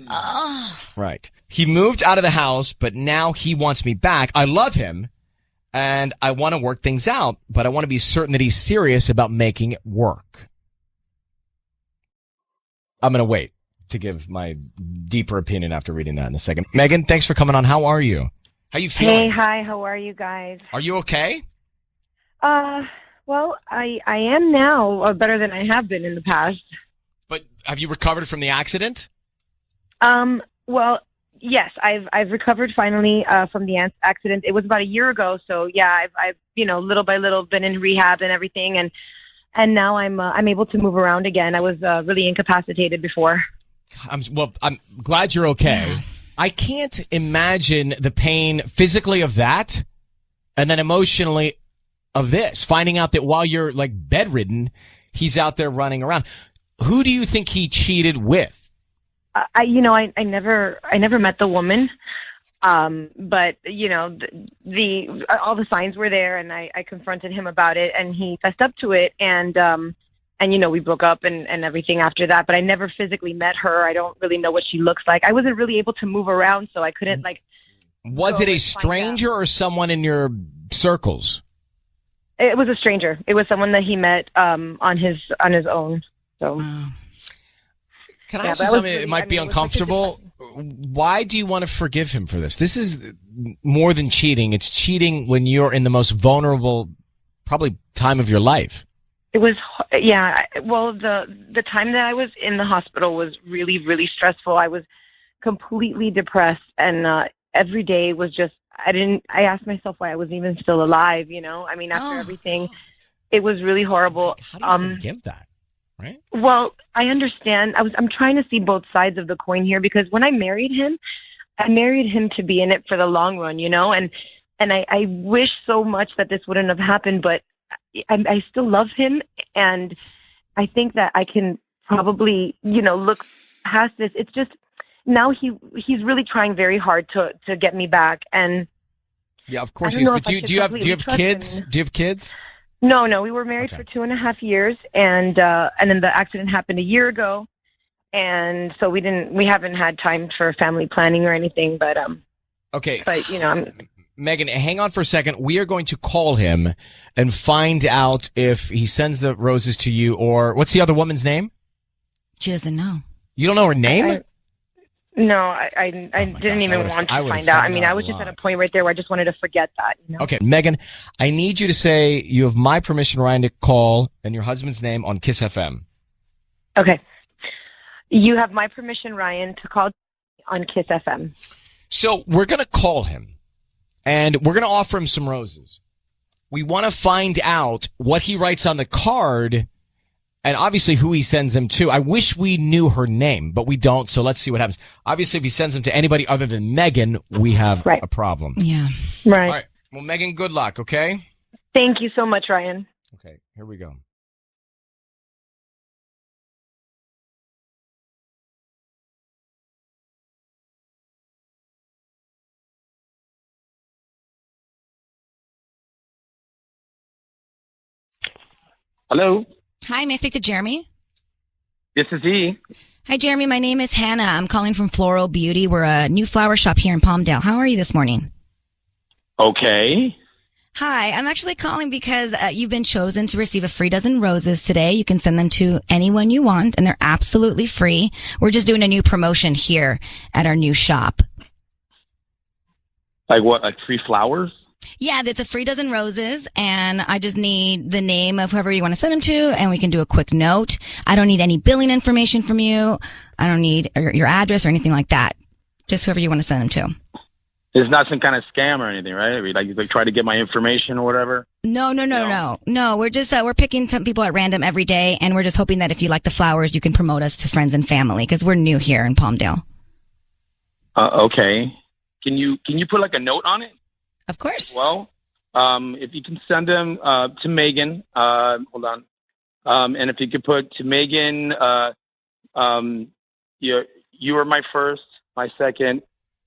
Oh. Right. He moved out of the house, but now he wants me back. I love him, and I want to work things out, but I want to be certain that he's serious about making it work. I'm going to wait to give my deeper opinion after reading that in a second. Megan, thanks for coming on. How are you? How you feeling? Hey, hi, how are you guys? Are you okay? Well, I am now better than I have been in the past. But have you recovered from the accident? Well, yes, I've recovered finally from the accident. It was about a year ago, so yeah, I've little by little been in rehab and everything, and now I'm able to move around again. I was really incapacitated before. I'm glad you're okay. Yeah. I can't imagine the pain physically of that, and then emotionally of this. Finding out that while you're like bedridden, he's out there running around. Who do you think he cheated with? I never met the woman, but all the signs were there, and I confronted him about it, and he fessed up to it, and we broke up and everything after that. But I never physically met her. I don't really know what she looks like. I wasn't really able to move around, so I couldn't Was it a stranger or someone in your circles? It was a stranger. It was someone that he met on his own. So. Can I ask you something that might be uncomfortable? Why do you want to forgive him for this? This is more than cheating. It's cheating when you're in the most vulnerable, probably time of your life. It was, yeah. Well, the time that I was in the hospital was really, really stressful. I was completely depressed, and every day was just, I asked myself why I was even still alive, after everything. It was really horrible. How do you forgive that? Right. Well, I understand. I'm trying to see both sides of the coin here, because when I married him to be in it for the long run, and I wish so much that this wouldn't have happened, but I still love him, and I think that I can probably, look past this. It's just now he's really trying very hard to get me back, and yeah, of course. But do you have kids? Do you have kids? No, we were married for 2.5 years, and then the accident happened a year ago, and so we haven't had time for family planning or anything, but okay. But Megan, hang on for a second. We are going to call him and find out if he sends the roses to you, or what's the other woman's name? She doesn't know. You don't know her name? No, I didn't even want to find out. I was just at a point right there where I just wanted to forget that. Okay, Megan, I need you to say you have my permission, Ryan, to call, and your husband's name on KIIS-FM. Okay. You have my permission, Ryan, to call on KIIS-FM. So we're going to call him, and we're going to offer him some roses. We want to find out what he writes on the card, and obviously who he sends them to. I wish we knew her name, but we don't, so let's see what happens. Obviously, if he sends them to anybody other than Megan, we have a problem. Yeah. Right. All right. Well, Megan, good luck, okay? Thank you so much, Ryan. Okay, here we go. Hello? Hi, may I speak to Jeremy? This is he. Hi, Jeremy. My name is Hannah. I'm calling from Floral Beauty. We're a new flower shop here in Palmdale. How are you this morning? Okay. Hi, I'm actually calling because you've been chosen to receive a free dozen roses today. You can send them to anyone you want, and they're absolutely free. We're just doing a new promotion here at our new shop. Like what, like free flowers? Yeah, it's a free dozen roses, and I just need the name of whoever you want to send them to, and we can do a quick note. I don't need any billing information from you. I don't need your address or anything like that. Just whoever you want to send them to. It's not some kind of scam or anything, right? Like you try to get my information or whatever? No. We're just, we're picking some people at random every day, and we're just hoping that if you like the flowers, you can promote us to friends and family, because we're new here in Palmdale. Okay. Can you put like a note on it? Of course. Well, if you can send them to Megan, hold on. And if you could put to Megan, you are my first, my second,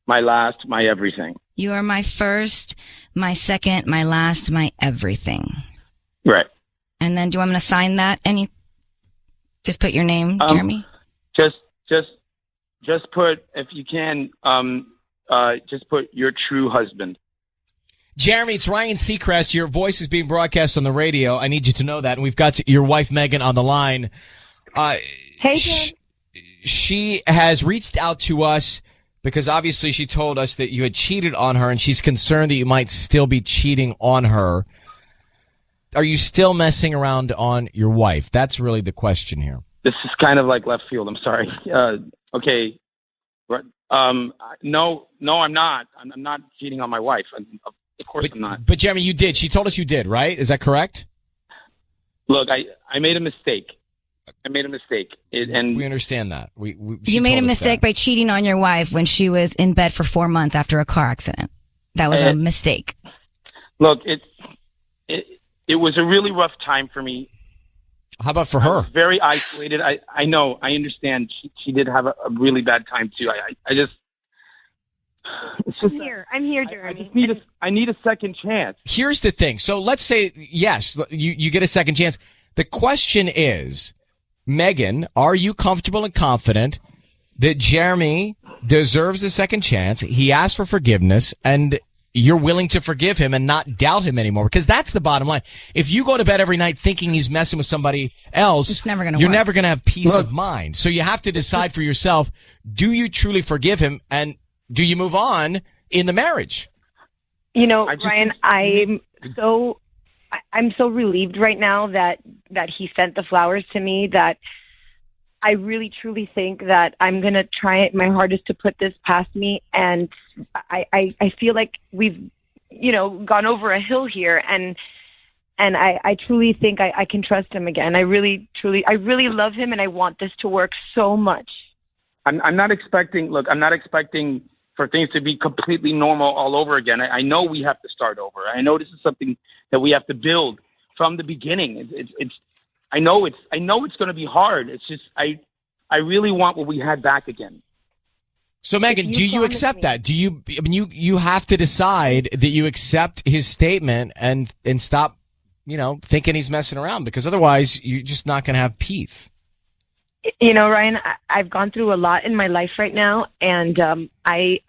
my last, my everything. You are my first, my second, my last, my everything. Right. And then do you want me to sign that? Just put your name, Jeremy? Just put, if you can, just put your true husband. Jeremy, it's Ryan Seacrest. Your voice is being broadcast on the radio. I need you to know that. And we've got your wife, Megan, on the line. Hey, Jen. She has reached out to us because obviously she told us that you had cheated on her, and she's concerned that you might still be cheating on her. Are you still messing around on your wife? That's really the question here. This is kind of like left field. I'm sorry. Okay. No, I'm not. I'm not cheating on my wife. Of course I'm not. But Jeremy, you did. She told us you did, right? Is that correct? Look, I made a mistake. And we understand that. You made a mistake by cheating on your wife when she was in bed for 4 months after a car accident. That was a mistake. Look, it was a really rough time for me. How about for her? I was very isolated. I know. I understand. She did have a really bad time too. I'm here, Jeremy. I need a second chance. Here's the thing. So let's say, yes, you get a second chance. The question is, Megan, are you comfortable and confident that Jeremy deserves a second chance? He asked for forgiveness, and you're willing to forgive him and not doubt him anymore? Because that's the bottom line. If you go to bed every night thinking he's messing with somebody else, it's never gonna you're work. never going to have peace of mind. So you have to decide for yourself, do you truly forgive him, and do you move on in the marriage? You know, Ryan, I'm so relieved right now that he sent the flowers to me, that I really truly think that I'm going to try my hardest to put this past me. And I feel like we've, gone over a hill here, and I truly think I can trust him again. I really love him, and I want this to work so much. I'm not expecting for things to be completely normal all over again. I know we have to start over. I know this is something that we have to build from the beginning. I know it's going to be hard. It's just, I really want what we had back again. So Megan, do you accept that? You have to decide that you accept his statement and stop, thinking he's messing around, because otherwise you're just not going to have peace. Ryan, I've gone through a lot in my life right now, and I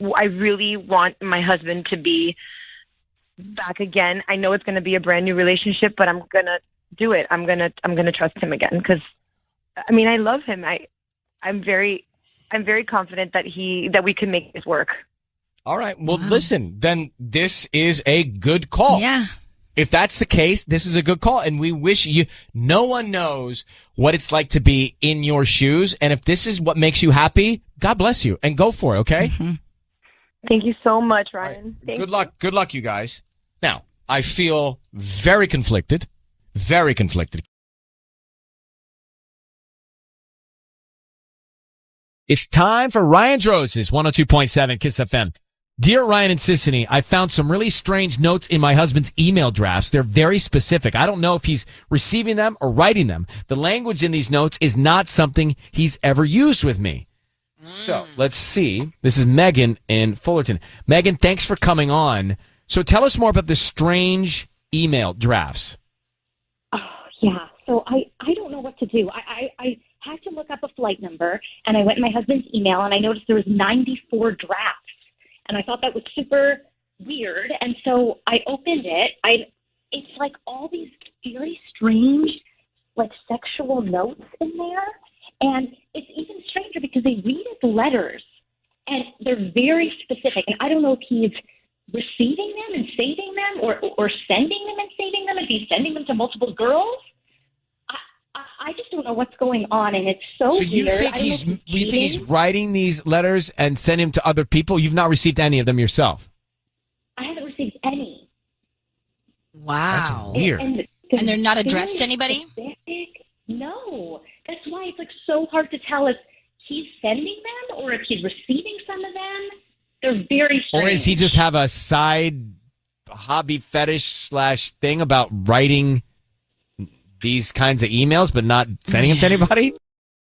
really want my husband to be back again. I know it's going to be a brand new relationship, but I'm going to do it. I'm going to trust him again, because I love him. I'm very confident that we can make this work. All right. Well, listen, then this is a good call. Yeah. If that's the case, this is a good call, and we wish you. No one knows what it's like to be in your shoes, and if this is what makes you happy, God bless you, and go for it. Okay. Mm-hmm. Thank you so much, Ryan. Right. Good luck. Good luck, you guys. Now, I feel very conflicted. Very conflicted. It's time for Ryan's Roses, 102.7 KIIS-FM. Dear Ryan and Sissany, I found some really strange notes in my husband's email drafts. They're very specific. I don't know if he's receiving them or writing them. The language in these notes is not something he's ever used with me. So let's see. This is Megan in Fullerton. Megan, thanks for coming on. So tell us more about the strange email drafts. Oh, yeah. So I don't know what to do. I had to look up a flight number, and I went in my husband's email, and I noticed there was 94 drafts. And I thought that was super weird. And so I opened it. It's like all these very strange, like sexual notes in there. And it's even stranger because they read as letters. And they're very specific. And I don't know if he's receiving them and saving them or sending them and saving them, if he's sending them to multiple girls. I just don't know what's going on, and it's so weird. You think he's writing these letters and sending them to other people? You've not received any of them yourself? I haven't received any. Wow. That's weird. And they're not addressed to anybody? No. That's why it's like so hard to tell if he's sending them or if he's receiving some of them. They're very strange. Or does he just have a side hobby fetish / thing about writing these kinds of emails but not sending them to anybody?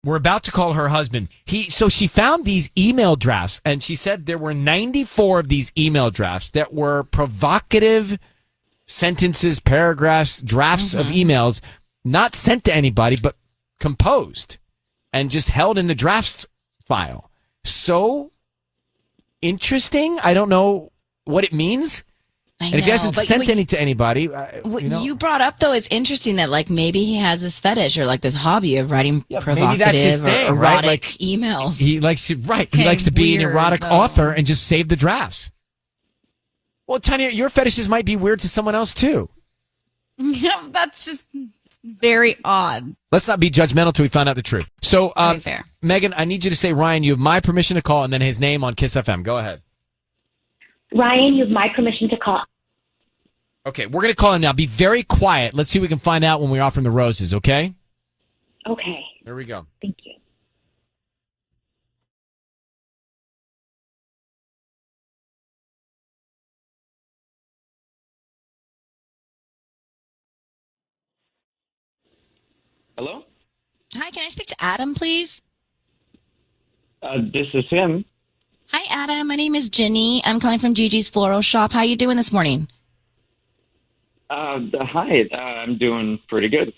We're about to call her husband. So she found these email drafts, and she said there were 94 of these email drafts that were provocative sentences, paragraphs, drafts of emails, not sent to anybody, but composed and just held in the drafts file. So interesting. I don't know what it means. And if he hasn't sent any to anybody, what you brought up, though, is interesting that, like, maybe he has this fetish or, like, this hobby of writing provocative maybe that's his thing, or right? erotic Like, emails. He likes to, he likes to be an erotic author and just save the drafts. Well, Tanya, your fetishes might be weird to someone else, too. Yeah, that's just very odd. Let's not be judgmental till we find out the truth. So, fair. Megan, I need you to say, Ryan, you have my permission to call, and then his name on KIIS FM. Go ahead. Ryan, you have my permission to call. Okay, we're going to call him now. Be very quiet. Let's see what we can find out when we offer him the roses, okay? Okay. There we go. Thank you. Hello? Hi, can I speak to Adam, please? This is him. Hi, Adam. My name is Ginny. I'm calling from Gigi's Floral Shop. How you doing this morning? Hi, I'm doing pretty good.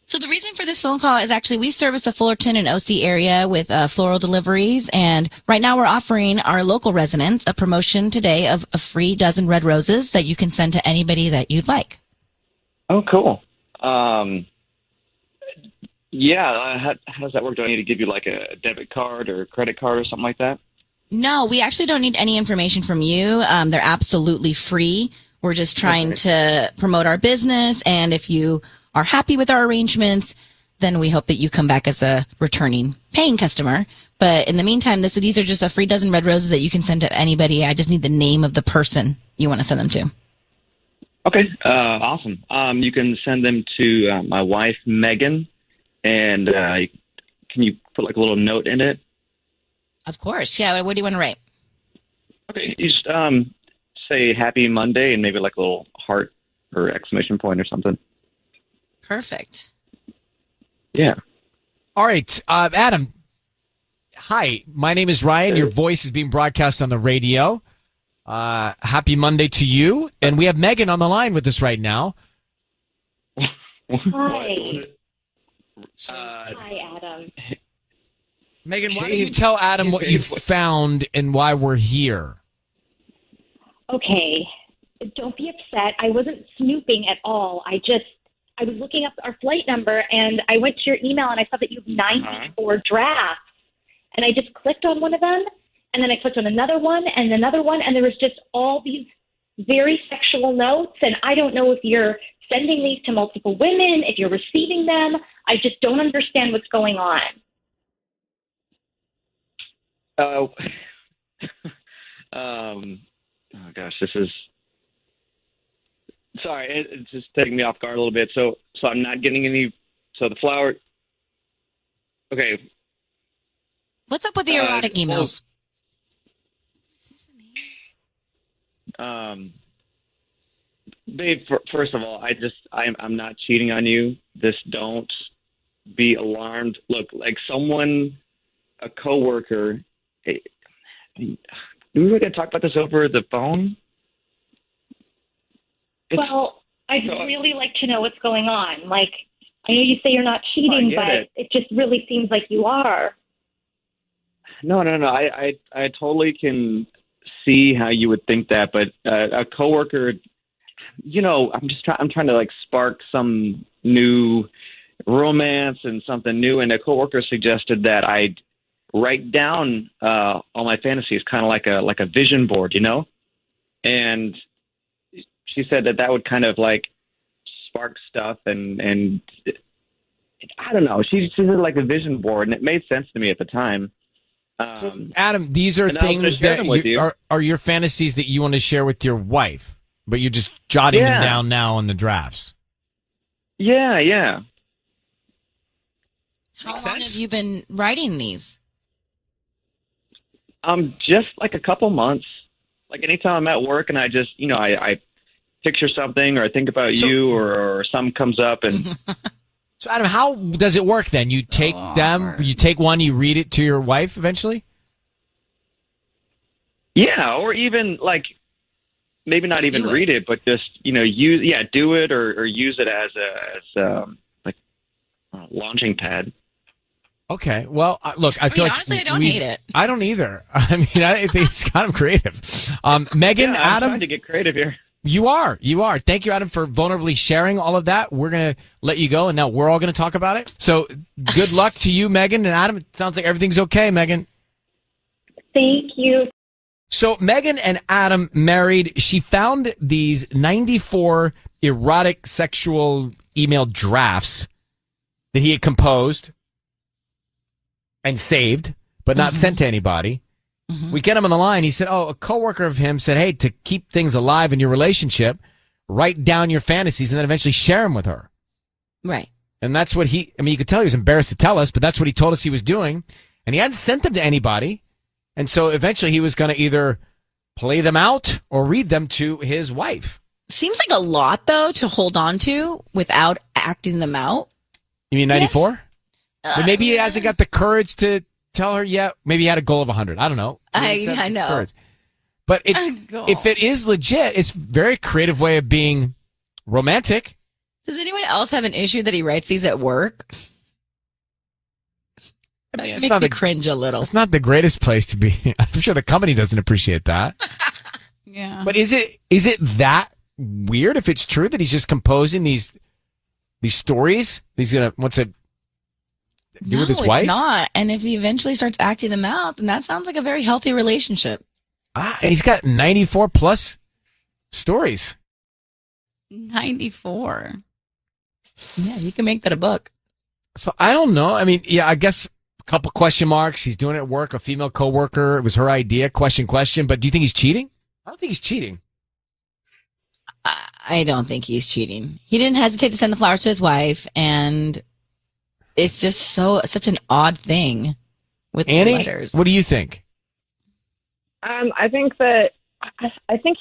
So the reason for this phone call is actually we service the Fullerton and OC area with floral deliveries, and right now we're offering our local residents a promotion today of a free dozen red roses that you can send to anybody that you'd like. Oh, cool. Yeah, how does that work? Do I need to give you like a debit card or a credit card or something like that? No, we actually don't need any information from you. They're absolutely free. We're just trying to promote our business, and if you are happy with our arrangements, then we hope that you come back as a returning paying customer. But in the meantime, these are just a free dozen red roses that you can send to anybody. I just need the name of the person you want to send them to. Okay, awesome. You can send them to my wife, Megan, and can you put like a little note in it? Of course. Yeah, what do you want to write? Okay, you just say Happy Monday and maybe like a little heart or exclamation point or something. Perfect. Yeah. All right, Adam. Hi, my name is Ryan. Your voice is being broadcast on the radio. Happy Monday to you. And we have Megan on the line with us right now. Hi. Hi, Adam. Megan, why don't you tell Adam what you found and why we're here? Okay. Don't be upset. I wasn't snooping at all. I was looking up our flight number, and I went to your email, and I saw that you have 94 drafts. And I just clicked on one of them, and then I clicked on another one, and there was just all these very sexual notes, and I don't know if you're sending these to multiple women, if you're receiving them. I just don't understand what's going on. Oh gosh, this is sorry. It's just taking me off guard a little bit. So I'm not getting any. So the flower. Okay. What's up with the erotic emails? Babe, first of all, I'm not cheating on you. Don't be alarmed. Look, like a coworker. We were going to talk about this over the phone. Well, I'd really like to know what's going on. Like, I know you say you're not cheating, but it just really seems like you are. No. I totally can see how you would think that, but a coworker, I'm trying to like spark some new romance and something new, and a coworker suggested that I'd write down all my fantasies, kind of like a vision board, and she said that would kind of like spark stuff, and I don't know. She did like a vision board, and it made sense to me at the time. So, Adam, these are things that are your fantasies that you want to share with your wife, but you're just jotting them down now in the drafts. Yeah. How long have you been writing these? Just like a couple months. Like anytime I'm at work and I just, I picture something or I think about you or something comes up and. So, Adam, how does it work then? You take you take one, you read it to your wife eventually? Yeah, or even like maybe not even read it, but just do it or use it as a launching pad. Okay. Well, look, I feel like honestly, I don't hate it. I don't either. I mean, I think it's kind of creative. Megan, I'm Adam, trying to get creative here. You are. Thank you, Adam, for vulnerably sharing all of that. We're going to let you go, and now we're all going to talk about it. So good luck to you, Megan and Adam. It sounds like everything's okay, Megan. Thank you. So Megan and Adam married. She found these 94 erotic sexual email drafts that he had composed and saved, but not sent to anybody. We get him on the line. He said, a coworker of him said, hey, to keep things alive in your relationship, write down your fantasies and then eventually share them with her. Right. And that's what you could tell he was embarrassed to tell us, but that's what he told us he was doing. And he hadn't sent them to anybody. And so eventually he was going to either play them out or read them to his wife. Seems like a lot, though, to hold on to without acting them out. You mean 94? But maybe he hasn't got the courage to tell her yet. Maybe he had a goal of 100. I don't know. I know. Courage. But if it is legit, it's a very creative way of being romantic. Does anyone else have an issue that he writes these at work? It makes me cringe a little. It's not the greatest place to be. I'm sure the company doesn't appreciate that. Yeah. But is it that weird if it's true that he's just composing these stories? He's going to do with his wife? It's not. And if he eventually starts acting them out, then that sounds like a very healthy relationship. And he's got 94 plus stories. 94. Yeah, you can make that a book. So I don't know. I mean, yeah, I guess a couple question marks. He's doing it at work. A female coworker. It was her idea. Question. But do you think he's cheating? I don't think he's cheating. I don't think he's cheating. He didn't hesitate to send the flowers to his wife, and it's just such an odd thing with Annie, the letters. What do you think? I think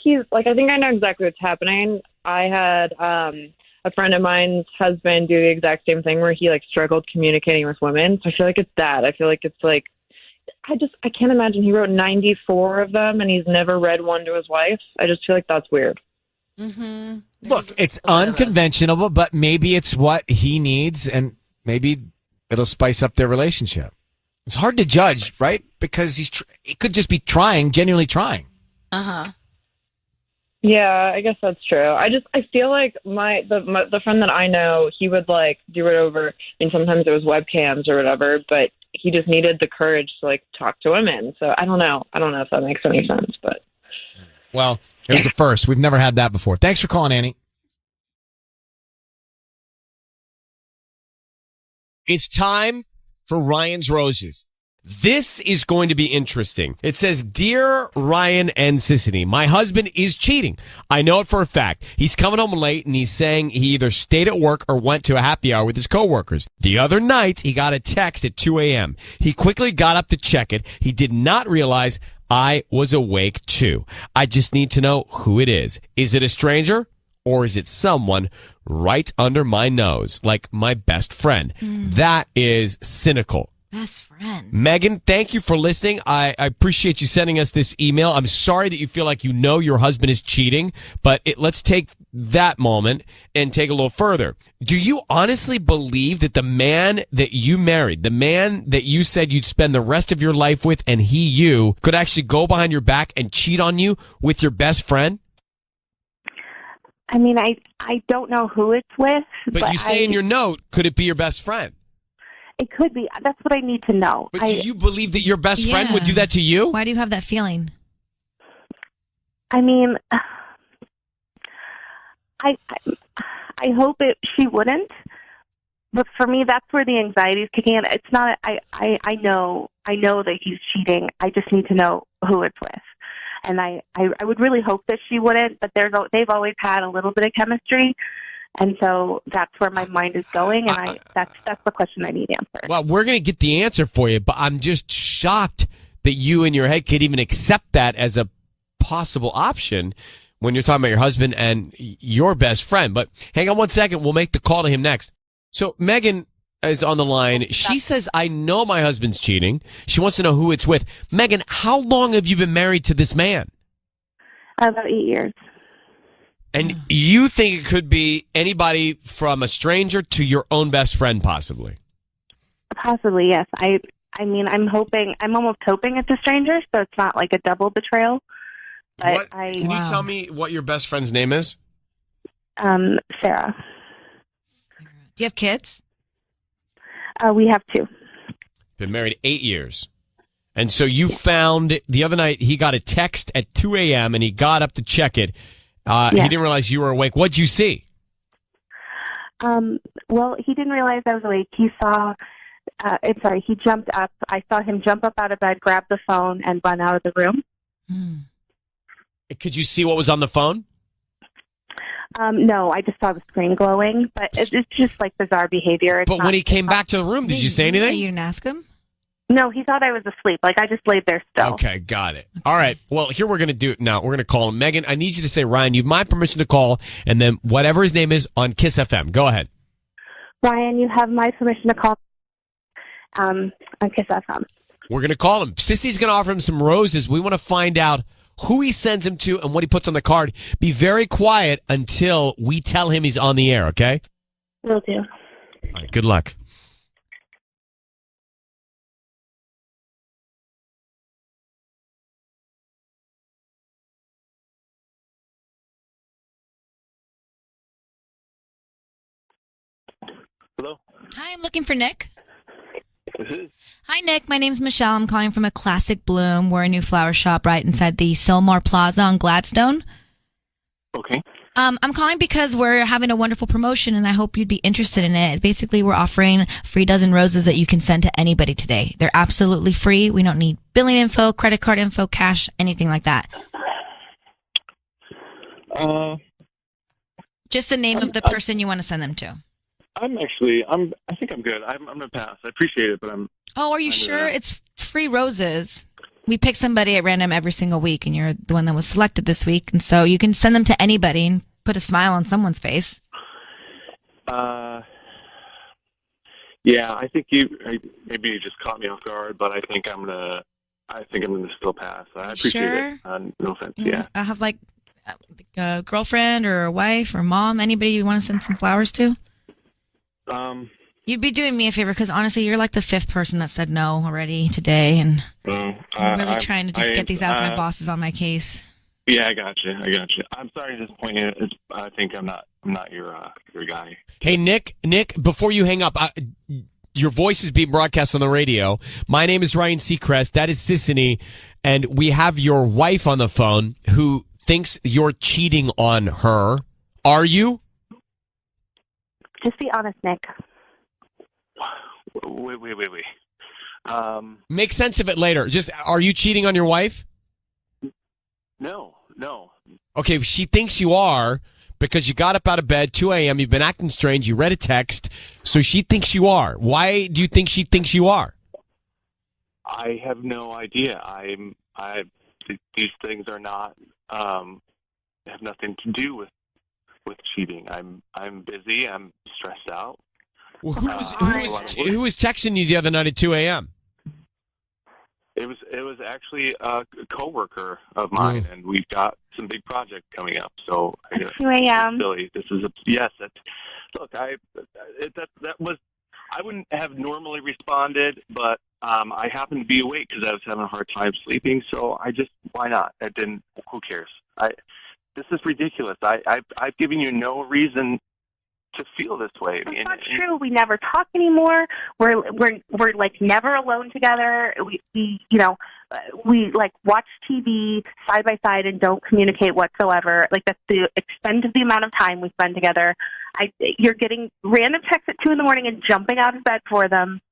he's like, I think I know exactly what's happening. I had a friend of mine's husband do the exact same thing where he like struggled communicating with women. So I feel like it's that. I feel like it's like, I can't imagine he wrote 94 of them and he's never read one to his wife. I just feel like that's weird. Mm-hmm. Look, it's unconventional, but maybe it's what he needs, and maybe it'll spice up their relationship. It's hard to judge, right? Because he could just be genuinely trying. Uh-huh. Yeah, I guess that's true. I feel like the friend that I know, he would like do it over. I mean, sometimes it was webcams or whatever, but he just needed the courage to like talk to women. So I don't know if that makes any sense, but. Well, it was a first. We've never had that before. Thanks for calling, Annie. It's time for Ryan's Roses. This is going to be interesting. It says, Dear Ryan and Sissany, my husband is cheating. I know it for a fact. He's coming home late and he's saying he either stayed at work or went to a happy hour with his coworkers. The other night, he got a text at 2 a.m. He quickly got up to check it. He did not realize I was awake too. I just need to know who it is. Is it a stranger or is it someone right under my nose, like my best friend? That is cynical. Best friend. Megan, thank you for listening. I appreciate you sending us this email. I'm sorry that you feel like you know your husband is cheating, but let's take that moment and take a little further. Do you honestly believe that the man that you married, the man that you said you'd spend the rest of your life with, and you could actually go behind your back and cheat on you with your best friend? I mean, I don't know who it's with. But you say in your note, could it be your best friend? It could be. That's what I need to know. But do you believe that your best friend would do that to you? Why do you have that feeling? I mean, I hope she wouldn't. But for me, that's where the anxiety is kicking in. It's not. I know that he's cheating. I just need to know who it's with. And I would really hope that she wouldn't. But they've always had a little bit of chemistry. And so that's where my mind is going, and that's the question I need answered. Well, we're going to get the answer for you, but I'm just shocked that you in your head could even accept that as a possible option when you're talking about your husband and your best friend. But hang on one second. We'll make the call to him next. So Megan is on the line. She says, I know my husband's cheating. She wants to know who it's with. Megan, how long have you been married to this man? About 8 years. And you think it could be anybody from a stranger to your own best friend, possibly? Possibly, yes. I mean, I'm almost hoping it's a stranger, so it's not like a double betrayal. But Can you tell me what your best friend's name is? Sarah. Do you have kids? We have 2. Been married 8 years. And so you found the other night he got a text at 2 a.m. and he got up to check it. He didn't realize you were awake. What'd you see? Well, he didn't realize I was awake. He saw, he jumped up. I saw him jump up out of bed, grab the phone, and run out of the room. Could you see what was on the phone? No, I just saw the screen glowing, but it's just like bizarre behavior. But when he came back to the room, did you say anything? You didn't ask him? No, he thought I was asleep. Like, I just laid there still. Okay, got it. All right. Well, here we're going to do it now. We're going to call him. Megan, I need you to say, Ryan, you have my permission to call, and then whatever his name is on KIIS-FM. Go ahead. Ryan, you have my permission to call on KIIS-FM. We're going to call him. Sissy's going to offer him some roses. We want to find out who he sends him to and what he puts on the card. Be very quiet until we tell him he's on the air, okay? Will do. All right, good luck. Hello? Hi, I'm looking for Nick. This is. Hi, Nick. My name's Michelle. I'm calling from a Classic Bloom. We're a new flower shop right inside the Sylmar Plaza on Gladstone. Okay. I'm calling because we're having a wonderful promotion, and I hope you'd be interested in it. Basically, we're offering free dozen roses that you can send to anybody today. They're absolutely free. We don't need billing info, credit card info, cash, anything like that. Just the name of the person you want to send them to. I think I'm good. I'm going to pass. I appreciate it, but I'm. Oh, are you sure? It's free roses. We pick somebody at random every single week, and you're the one that was selected this week. And so you can send them to anybody and put a smile on someone's face. Yeah, I think maybe you just caught me off guard, but I think I'm gonna still pass. I appreciate it. No offense. Yeah. I have like a girlfriend or a wife or mom, anybody you want to send some flowers to. You'd be doing me a favor because honestly, you're like the 5th person that said no already today, and I'm really trying to just get these out. My boss is on my case. Yeah, I got you. I'm sorry to disappoint you. I think I'm not your guy. Hey, Nick, before you hang up, your voice is being broadcast on the radio. My name is Ryan Seacrest. That is Sissany, and we have your wife on the phone who thinks you're cheating on her. Are you? Just be honest, Nick. Wait. Make sense of it later. Just, are you cheating on your wife? No. Okay, she thinks you are because you got up out of bed 2 a.m. You've been acting strange. You read a text, so she thinks you are. Why do you think she thinks you are? I have no idea. These things are not have nothing to do with cheating. I'm busy. I'm stressed out. Well, who was texting you the other night at 2 a.m.? It was actually a coworker of mine, and we've got some big project coming up. So 2 a.m. Silly. This is yes. Look, I wouldn't have normally responded, but I happened to be awake because I was having a hard time sleeping. So why not? Who cares? This is ridiculous. I've given you no reason to feel this way. It's not true. We never talk anymore. We're like never alone together. We like watch TV side by side and don't communicate whatsoever. Like that's the extent of the amount of time we spend together. You're getting random texts at 2 a.m. and jumping out of bed for them.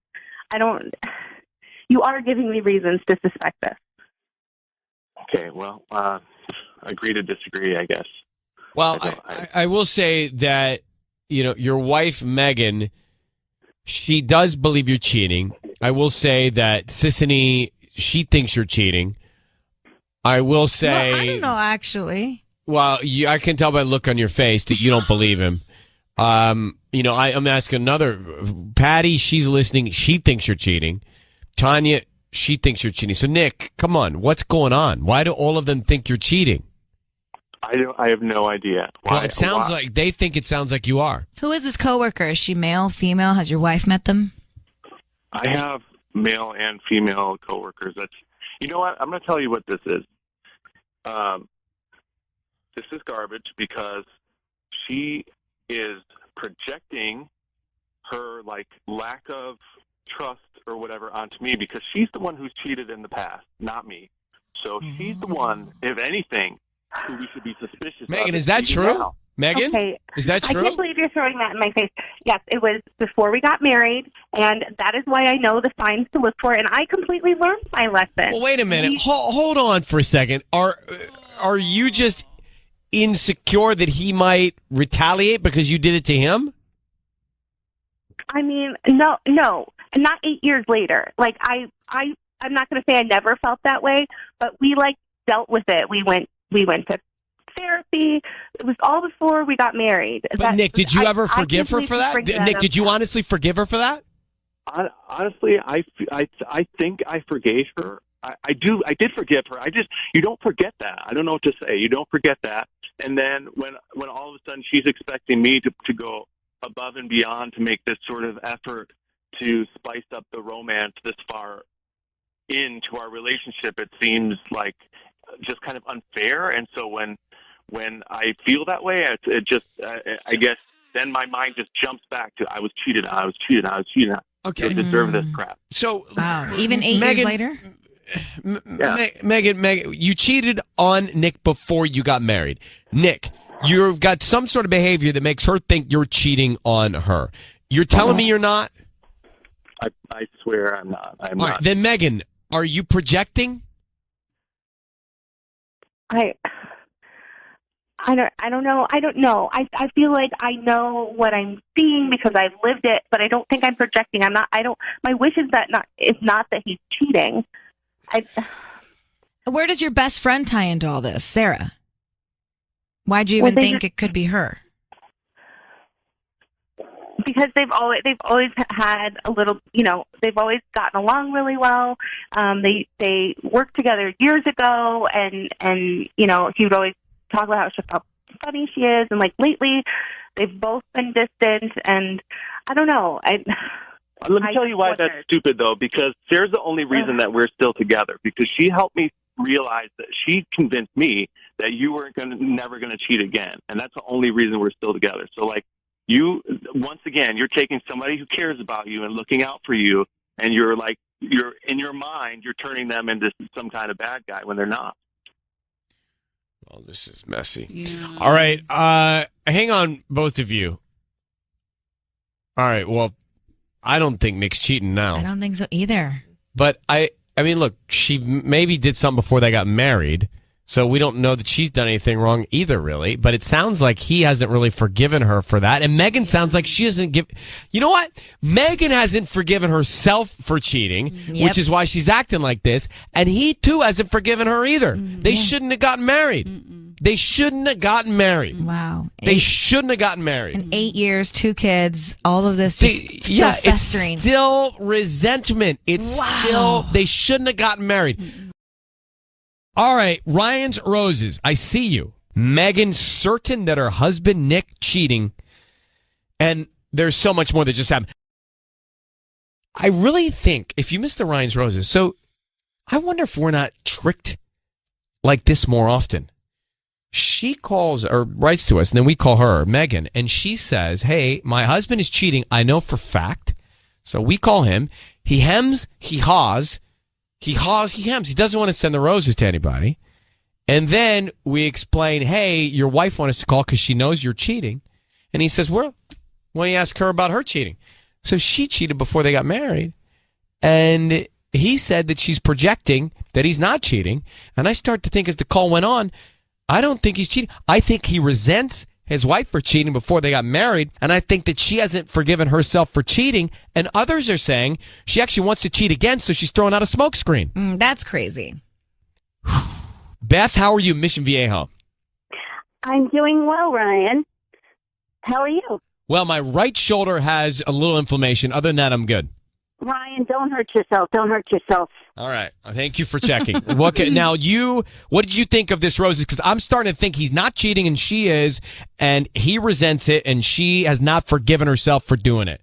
You are giving me reasons to suspect this. Okay. Well, agree to disagree, I guess. Well, I will say that, your wife, Megan, she does believe you're cheating. I will say that Sissany, she thinks you're cheating. I will say... Well, I don't know, actually. Well, I can tell by the look on your face that you don't believe him. I'm asking another. Patty, she's listening. She thinks you're cheating. Tanya, she thinks you're cheating. So, Nick, come on. What's going on? Why do all of them think you're cheating? I have no idea. Well, it sounds like they think it sounds like you are. Who is this coworker? Is she male, female? Has your wife met them? I have male and female coworkers. You know what? I'm going to tell you what this is. This is garbage because she is projecting her lack of trust or whatever onto me because she's the one who's cheated in the past, not me. So she's the one, if anything, who we should be suspicious Megan, of. is that true? Now. Megan? Okay. Is that true? I can't believe you're throwing that in my face. Yes, it was before we got married, and that is why I know the signs to look for, and I completely learned my lesson. Well, wait a minute. Hold on for a second. Are you just insecure that he might retaliate because you did it to him? I mean, no, not 8 years later. I'm not going to say I never felt that way, but we dealt with it. We went to therapy. It was all before we got married. But Nick, did you ever forgive her for that? Nick, did you honestly forgive her for that? Honestly, I think I forgave her. I did forgive her. You don't forget that. I don't know what to say. You don't forget that. And then when all of a sudden she's expecting me to go above and beyond to make this sort of effort to spice up the romance this far into our relationship, it seems like just kind of unfair. And so when I feel that way, I guess then my mind just jumps back to I was cheated on. Okay. I deserve this crap. So even 8 years later? Megan, you cheated on Nick before you got married. Nick, you've got some sort of behavior that makes her think you're cheating on her. You're telling me you're not? I swear I'm not. I'm All not. right, then Megan, are you projecting? I don't know. I don't know. I feel like I know what I'm seeing because I've lived it, but I don't think I'm projecting. My wish is not that he's cheating. Where does your best friend tie into all this, Sarah? Why'd you even think it could be her? Because they've always had a little, they've always gotten along really well. They worked together years ago, and he would always talk about how funny she is, and lately they've both been distant, and I don't know. Let me tell you why that's stupid, though, because Sarah's the only reason that we're still together, because she helped me realize that she convinced me that you weren't never going to cheat again, and that's the only reason we're still together. So, once again, you're taking somebody who cares about you and looking out for you, and you're in your mind, you're turning them into some kind of bad guy when they're not. Oh, this is messy. Yeah. All right. Hang on, both of you. All right. Well, I don't think Nick's cheating now. I don't think so either. But I mean, look, she maybe did something before they got married. So we don't know that she's done anything wrong either, really. But it sounds like he hasn't really forgiven her for that. And Megan sounds like she doesn't give... You know what? Megan hasn't forgiven herself for cheating, which is why she's acting like this. And he, too, hasn't forgiven her either. They shouldn't have gotten married. They shouldn't have gotten married. Wow. They shouldn't have gotten married. In 8 years, 2 kids, all of this just still festering. It's still resentment. It's still... They shouldn't have gotten married. All right, Ryan's Roses. I see you. Megan certain that her husband, Nick, cheating. And there's so much more that just happened. I really think, if you missed the Ryan's Roses, so I wonder if we're not tricked like this more often. She calls or writes to us, and then we call her, Megan, and she says, hey, my husband is cheating. I know for fact. So we call him. He hems, he haws. He haws, he hems. He doesn't want to send the roses to anybody. And then we explain, hey, your wife wants us to call because she knows you're cheating. And he says, well, why don't you ask her about her cheating? So she cheated before they got married. And he said that she's projecting that he's not cheating. And I start to think as the call went on, I don't think he's cheating. I think he resents his wife for cheating before they got married. And I think that she hasn't forgiven herself for cheating. And others are saying she actually wants to cheat again, so she's throwing out a smokescreen. That's crazy. Beth, how are you, Mission Viejo? I'm doing well, Ryan. How are you? Well, my right shoulder has a little inflammation. Other than that, I'm good. Ryan, don't hurt yourself. Don't hurt yourself. All right. Thank you for checking. What did you think of this, Roses? Because I'm starting to think he's not cheating and she is, and he resents it, and she has not forgiven herself for doing it.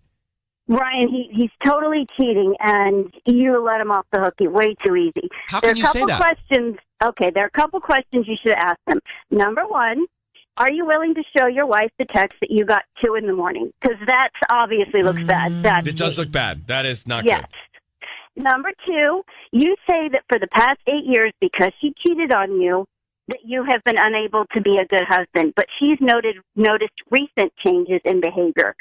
Ryan, he's totally cheating, and you let him off the hook way too easy. How can you say that? There are a couple questions you should ask him. Number one, are you willing to show your wife the text that you got 2 a.m? Because that obviously looks bad. It does look bad. That is not yes. good. Number two, you say that for the past 8 years, because she cheated on you, that you have been unable to be a good husband. But she's noticed recent changes in behavior.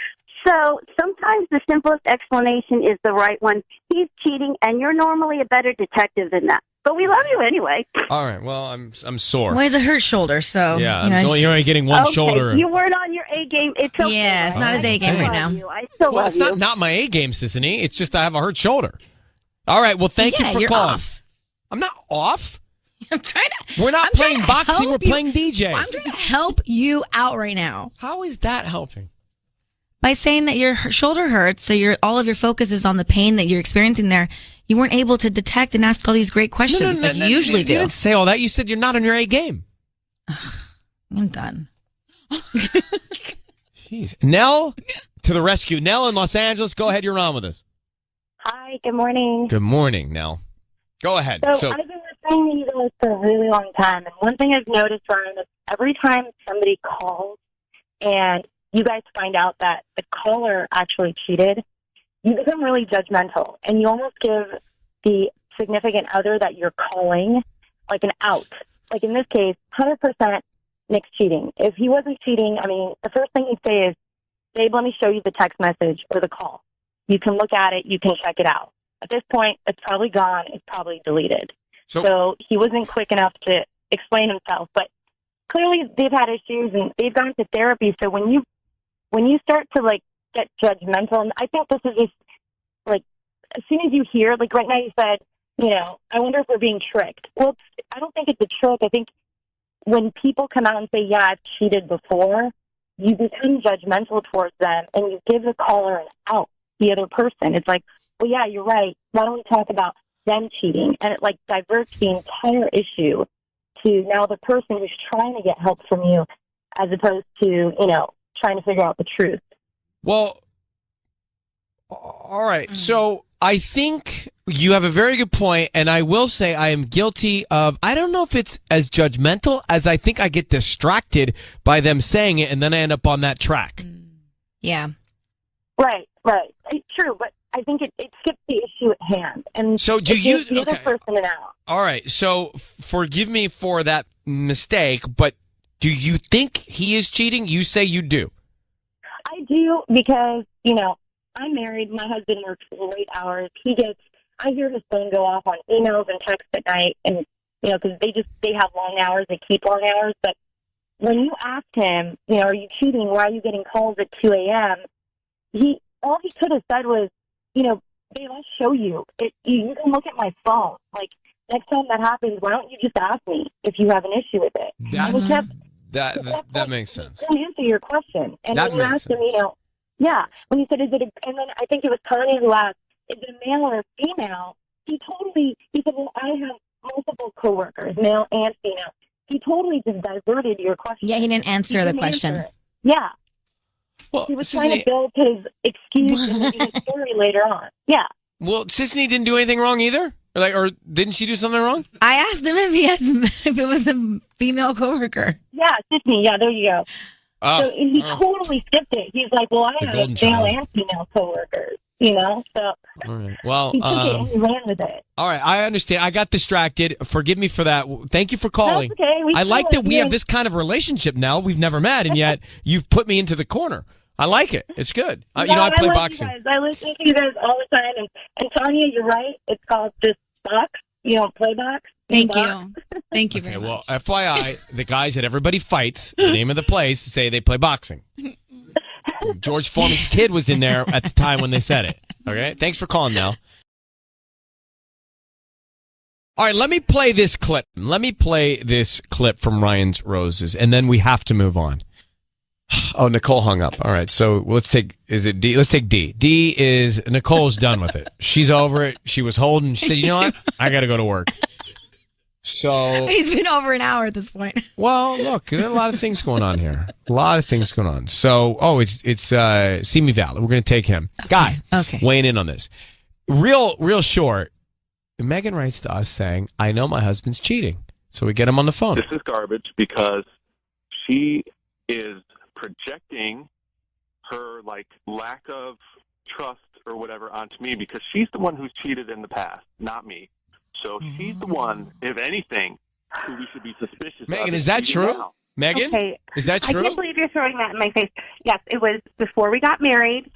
So sometimes the simplest explanation is the right one. He's cheating, and you're normally a better detective than that. But we love you anyway. All right. Well, I'm sore. Well, he's a hurt shoulder, so yeah. You're only getting one shoulder. You weren't on your A game. It's okay. Yeah, it's not his A game right now. I still love it's you. not my A game, Sissany. It's just I have a hurt shoulder. All right. Well, thank you for calling. Off. I'm not off. I'm trying to. We're not playing boxing. We're playing DJ. I'm trying to help you out right now. How is that helping? By saying that your shoulder hurts, so all of your focus is on the pain that you're experiencing there. You weren't able to detect and ask all these great questions like you usually do. You didn't say all that. You said you're not on your A game. I'm done. Jeez. Nell, to the rescue. Nell in Los Angeles, go ahead. You're on with us. Hi, good morning. Good morning, Nell. Go ahead. So I've been listening to you guys for a really long time, and one thing I've noticed, Ryan, is every time somebody calls and you guys find out that the caller actually cheated, you become really judgmental, and you almost give the significant other that you're calling like an out. Like in this case, 100% Nick's cheating. If he wasn't cheating, I mean, the first thing he'd say is, babe, let me show you the text message or the call. You can look at it. You can check it out. At this point, it's probably gone. It's probably deleted. So he wasn't quick enough to explain himself. But clearly they've had issues and they've gone to therapy. So when you start to like get judgmental, and I think this is just like, as soon as you hear, like right now you said, I wonder if we're being tricked. Well, I don't think it's a trick. I think when people come out and say, yeah, I've cheated before, you become judgmental towards them and you give the caller an out, the other person. It's like, well, yeah, you're right. Why don't we talk about them cheating? And it like diverts the entire issue to now the person who's trying to get help from you as opposed to, trying to figure out the truth. Well, all right. So I think you have a very good point, and I will say I am guilty of, I don't know if it's as judgmental as I think I get distracted by them saying it, and then I end up on that track. Yeah. Right. It's true, but I think it skips the issue at hand. And so do you... the other person an out. All right. So forgive me for that mistake, but do you think he is cheating? You say you do. I do because, I'm married. My husband works late hours. I hear his phone go off on emails and texts at night, and, because they have long hours, they keep long hours. But when you ask him, are you cheating? Why are you getting calls at 2 a.m.? All he could have said was, babe, I'll show you. You can look at my phone. Like, next time that happens, why don't you just ask me if you have an issue with it? That makes sense. Didn't answer your question. And that when you asked him, when you said, and then I think it was Tanya who asked, is it a male or a female? He said, well, I have multiple coworkers, male and female. He totally just diverted your question. Yeah, he didn't answer the question. Yeah. Well, he was trying to build his excuse in the story later on. Yeah. Well, Sisney didn't do anything wrong either? Or didn't she do something wrong? I asked him if it was a female coworker. Yeah, Sisney. Yeah, there you go. So he totally skipped it. He's like, well, I have male and female coworkers, So all right. Well, he took it and he ran with it. All right, I understand. I got distracted. Forgive me for that. Thank you for calling. That's okay. I like that we have this kind of relationship now. We've never met, and yet you've put me into the corner. I like it. It's good. I play boxing. You guys. I listen to you guys all the time. And Tanya, you're right. It's called just box. You don't play box. Thank you. Thank you very much. Well, FYI, the guys at Everybody Fights, the name of the place, say they play boxing. George Foreman's kid was in there at the time when they said it. Okay? Thanks for calling, Nell. All right, let me play this clip. Let me play this clip from Ryan's Roses, and then we have to move on. Oh, Nicole hung up. All right, so let's take D? Let's take D. D is Nicole's done with it. She's over it. She was holding. She said, you know what? I got to go to work. So He's been over an hour at this point. Well, look, there are a lot of things going on here. A lot of things going on. So, it's Simi Valley. We're going to take him. Guy, weighing in on this. Real short. Megan writes to us saying, I know my husband's cheating. So we get him on the phone. This is garbage because she is projecting her lack of trust or whatever onto me because she's the one who's cheated in the past, not me. So she's the one, if anything, who we should be suspicious of. Megan, is that true? Now. Megan? Okay. Is that true? I can't believe you're throwing that in my face. Yes, it was before we got married.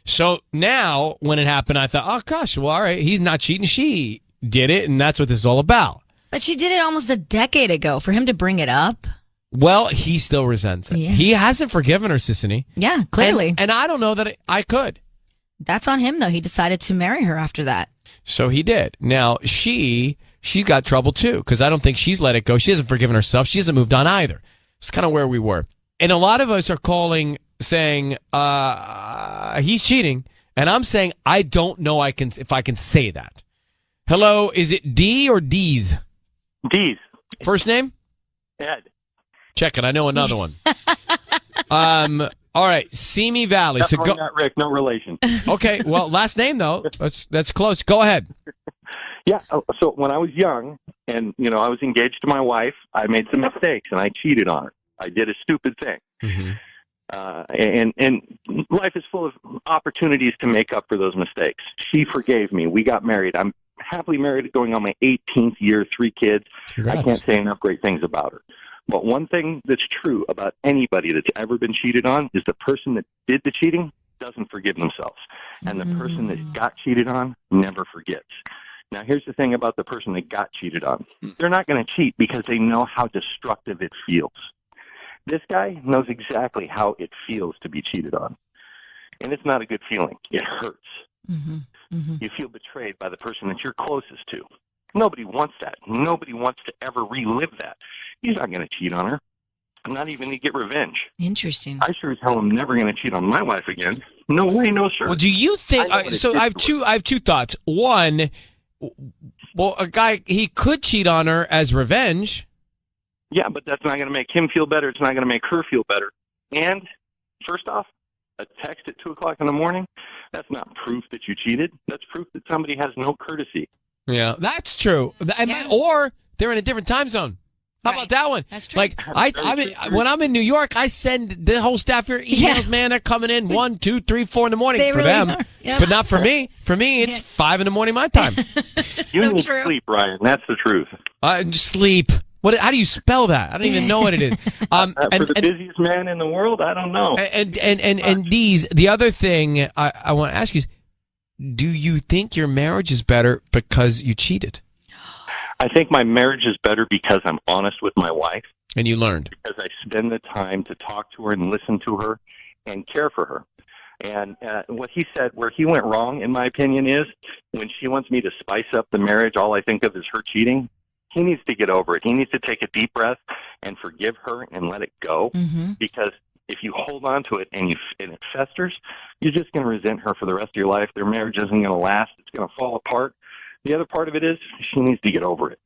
So now, when it happened, I thought, oh, gosh, well, all right, he's not cheating. She did it, and that's what this is all about. But she did it almost a decade ago. For him to bring it up. Well, he still resents it. Yeah. He hasn't forgiven her, Sissany. Yeah, clearly. And I don't know that I could. That's on him, though. He decided to marry her after that. So he did. Now, she's got trouble, too, because I don't think she's let it go. She hasn't forgiven herself. She hasn't moved on either. It's kind of where we were. And a lot of us are calling, saying, he's cheating. And I'm saying, I don't know if I can say that. Hello, is it D or D's? D's. First name? Ed. Check it. I know another one. All right, Simi Valley. Definitely not Rick, no relation. Okay, well, last name though. That's close. Go ahead. Yeah. So when I was young, and I was engaged to my wife, I made some mistakes and I cheated on her. I did a stupid thing. Mm-hmm. And life is full of opportunities to make up for those mistakes. She forgave me. We got married. I'm happily married, going on my 18th year, 3 kids. Congrats. I can't say enough great things about her. But one thing that's true about anybody that's ever been cheated on is the person that did the cheating doesn't forgive themselves. And the person that got cheated on never forgets. Now, here's the thing about the person that got cheated on. They're not going to cheat because they know how destructive it feels. This guy knows exactly how it feels to be cheated on. And it's not a good feeling. It hurts. Mm-hmm. Mm-hmm. You feel betrayed by the person that you're closest to. Nobody wants that. Nobody wants to ever relive that. He's not going to cheat on her. I'm not even going to get revenge. Interesting. I sure as hell am never going to cheat on my wife again. No way, no sir. Well, do you think? So I have two thoughts. One, well, a guy, he could cheat on her as revenge. Yeah, but that's not going to make him feel better. It's not going to make her feel better. And first off, a text at 2:00 in the morning, that's not proof that you cheated. That's proof that somebody has no courtesy. Yeah, that's true. Or they're in a different time zone. How about that one? That's true. Like when I'm in New York, I send the whole staff here emails. Man, they're coming in 1, 2, 3, 4 in the morning for them, but not for me. For me, it's 5 in the morning my time. You need sleep, Ryan. That's the truth. Sleep. What? How do you spell that? I don't even know what it is. For the busiest man in the world, I don't know. And these. The other thing I want to ask you is, do you think your marriage is better because you cheated? I think my marriage is better because I'm honest with my wife. And you learned. Because I spend the time to talk to her and listen to her and care for her. And what he said, where he went wrong, in my opinion, is when she wants me to spice up the marriage, all I think of is her cheating. He needs to get over it. He needs to take a deep breath and forgive her and let it go. Mm-hmm. Because if you hold on to it and it festers, you're just going to resent her for the rest of your life. Their marriage isn't going to last. It's going to fall apart. The other part of it is she needs to get over it.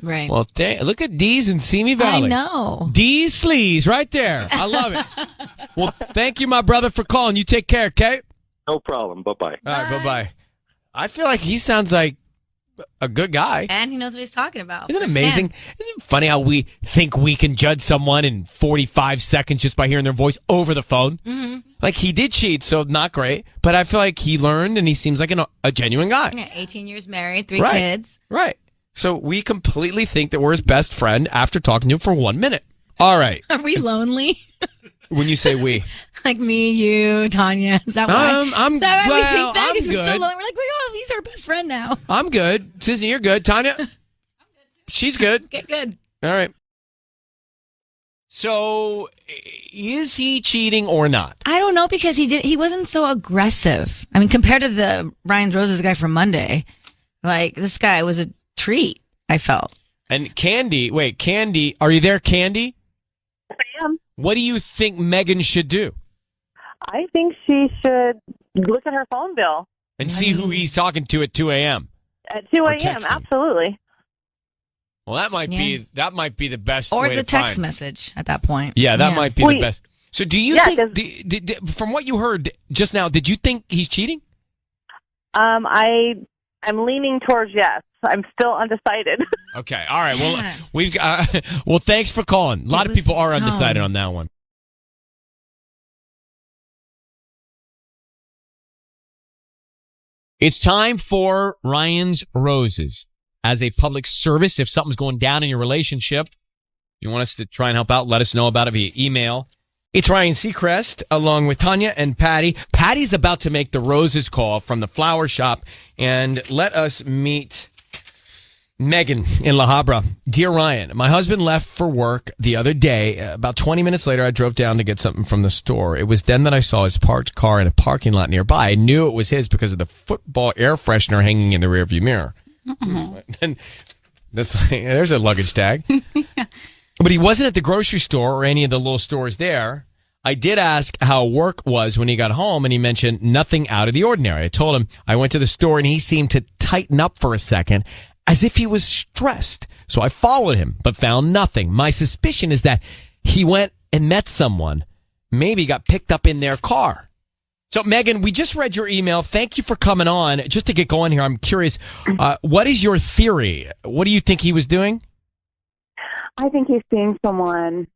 Right. Well, look at D's in Simi Valley. I know. D's sleaze right there. I love it. Well, thank you, my brother, for calling. You take care, okay? No problem. Bye-bye. All right, bye-bye. I feel like he sounds like a good guy. And he knows what he's talking about. Isn't it amazing? Isn't it funny how we think we can judge someone in 45 seconds just by hearing their voice over the phone? Mm-hmm. Like, he did cheat, so not great. But I feel like he learned, and he seems like a genuine guy. Yeah, 18 years married, 3 kids. Right. So we completely think that we're his best friend after talking to him for 1 minute. All right. Are we lonely? When you say we. Like me, you, Tanya. Is that why? I'm Is that why we think that? I'm 'Cause we're so good. lonely. We're like, he's our best friend now. I'm good. Susan, you're good. Tanya? I'm good, too. She's good. Get good. All right. So, is he cheating or not? I don't know because he wasn't so aggressive. I mean, compared to the Ryan Roses guy from Monday, like this guy was a treat, I felt. And Candy, are you there, Candy? I am. What do you think Megan should do? I think she should look at her phone bill And see who he's talking to at 2 a.m. at 2 Or a.m. texting. Absolutely. Well, that might be the best Or way the to text find. message at that point. Yeah, that might be the best. So do you Yeah, think, from what you heard just now, did you think he's cheating? I'm leaning towards yes. I'm still undecided. Okay, all right. Well, we've got. Well, thanks for calling. A lot of people are undecided on that one. It's time for Ryan's Roses. As a public service, if something's going down in your relationship, you want us to try and help out, let us know about it via email. It's Ryan Seacrest along with Tanya and Patty. Patty's about to make the roses call from the flower shop, and let us meet Megan in La Habra. Dear Ryan, my husband left for work the other day. About 20 minutes later, I drove down to get something from the store. It was then that I saw his parked car in a parking lot nearby. I knew it was his because of the football air freshener hanging in the rearview mirror. And that's like, there's a luggage tag. But he wasn't at the grocery store or any of the little stores there. I did ask how work was when he got home, and he mentioned nothing out of the ordinary. I told him I went to the store, and he seemed to tighten up for a second, as if he was stressed. So I followed him, but found nothing. My suspicion is that he went and met someone, maybe got picked up in their car. So, Megan, we just read your email. Thank you for coming on. Just to get going here, I'm curious, what is your theory? What do you think he was doing? I think he's seeing someone.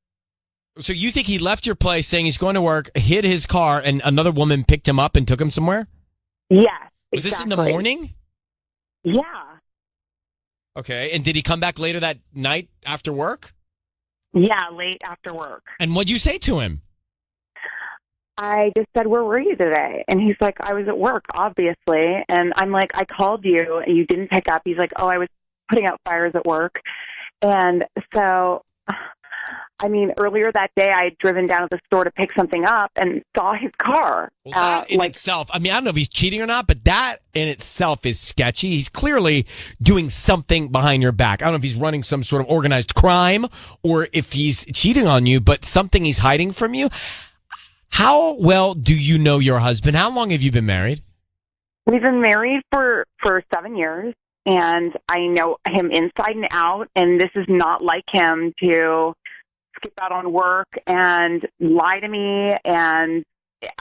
So you think he left your place saying he's going to work, hid his car, and another woman picked him up and took him somewhere? Yes. Was this in the morning? Yeah. Okay. And did he come back later that night after work? Yeah, late after work. And what'd you say to him? I just said, where were you today? And he's like, I was at work, obviously. And I'm like, I called you and you didn't pick up. He's like, oh, I was putting out fires at work. And so, I mean, earlier that day, I had driven down to the store to pick something up and saw his car. Well, that in itself, I mean, I don't know if he's cheating or not, but that in itself is sketchy. He's clearly doing something behind your back. I don't know if he's running some sort of organized crime or if he's cheating on you, but something he's hiding from you. How well do you know your husband? How long have you been married? We've been married for 7 years, and I know him inside and out, and this is not like him to skip out on work and lie to me, and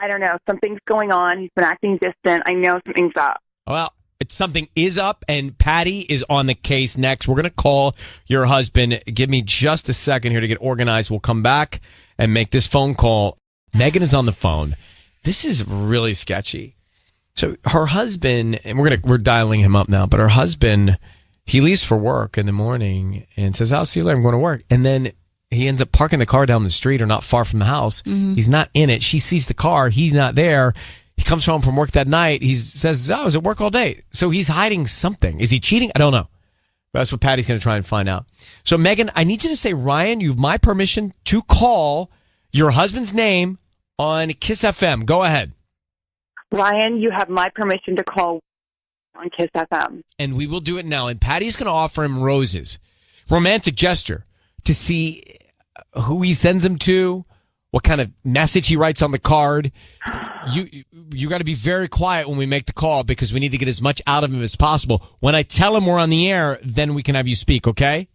I don't know, something's going on. He's been acting distant. I know something's up. Well, something is up, and Patty is on the case next. We're going to call your husband. Give me just a second here to get organized. We'll come back and make this phone call. Megan is on the phone. This is really sketchy. So her husband, and we're dialing him up now, but her husband, he leaves for work in the morning and says, I'll see you later, I'm going to work. And then he ends up parking the car down the street or not far from the house. Mm-hmm. He's not in it. She sees the car. He's not there. He comes home from work that night. He says, I was at work all day. So he's hiding something. Is he cheating? I don't know. That's what Patty's going to try and find out. So Megan, I need you to say, Ryan, you have my permission to call your husband's name on KIIS-FM. Go ahead. Ryan, you have my permission to call on KIIS-FM. And we will do it now. And Patty's going to offer him roses. Romantic gesture to see who he sends them to, what kind of message he writes on the card. You got to be very quiet when we make the call because we need to get as much out of him as possible. When I tell him we're on the air, then we can have you speak, okay?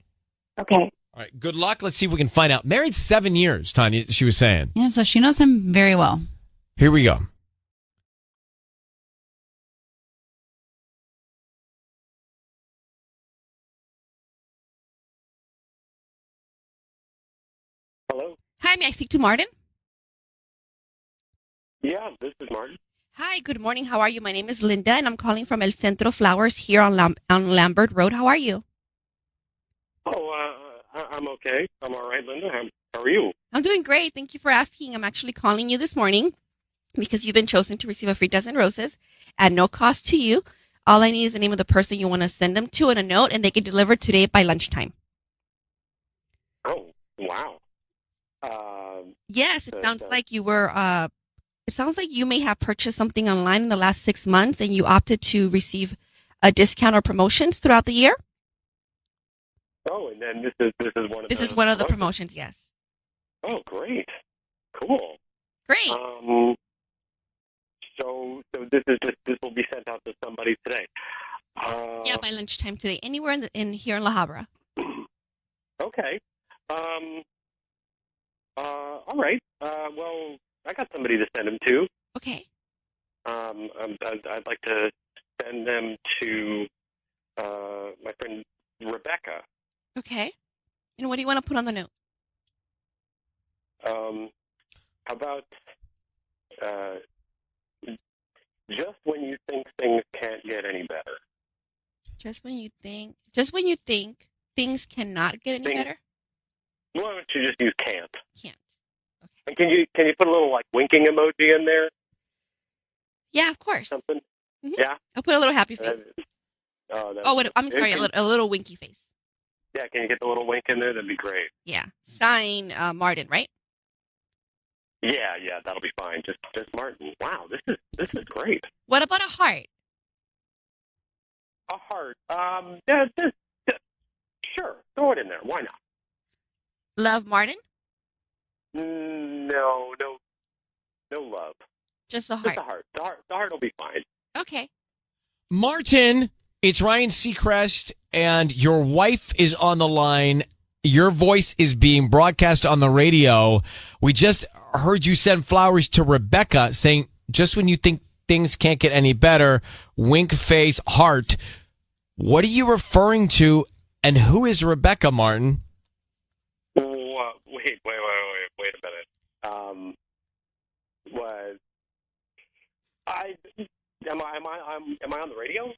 Okay. All right, good luck. Let's see if we can find out. Married 7 years, Tanya, she was saying. Yeah, so she knows him very well. Here we go. Hello? Hi, may I speak to Martin? Yeah, this is Martin. Hi, good morning. How are you? My name is Linda, and I'm calling from El Centro Flowers here on Lambert Road. How are you? I'm okay. I'm all right, Linda. How are you? I'm doing great. Thank you for asking. I'm actually calling you this morning because you've been chosen to receive a free dozen roses at no cost to you. All I need is the name of the person you want to send them to and a note, and they can deliver today by lunchtime. Oh, wow. Yes, it sounds like you were. It sounds like you may have purchased something online in the last 6 months, and you opted to receive a discount or promotions throughout the year. Oh, and then this is one of This is one of the promotions. Yes. Oh, great. Cool. Great. So this will be sent out to somebody today. Yeah, by lunchtime today. Anywhere in here in La Habra. Okay. All right. Well, I got somebody to send them to. Okay. I'd like to send them to my friend Rebecca. Okay. And what do you want to put on the note? How about just when you think things can't get any better. Just when you think things cannot get any better? Why don't you just use can't? Can't. And can you put a little like winking emoji in there? Yeah, of course. Something. Mhm. Yeah. I'll put a little happy face. I'm sorry, a little winky face. Yeah, can you get the little wink in there? That'd be great. Yeah. Sign Martin, right? Yeah, that'll be fine. Just Martin. Wow, this is great. What about a heart? A heart. Sure, throw it in there. Why not? Love Martin? No love. Just the heart. Just the heart. The heart will be fine. Okay. Martin, it's Ryan Seacrest, and your wife is on the line. Your voice is being broadcast on the radio. We just heard you send flowers to Rebecca saying, just when you think things can't get any better, wink face, heart. What are you referring to, and who is Rebecca, Martin? Wait a minute. Am I on the radio?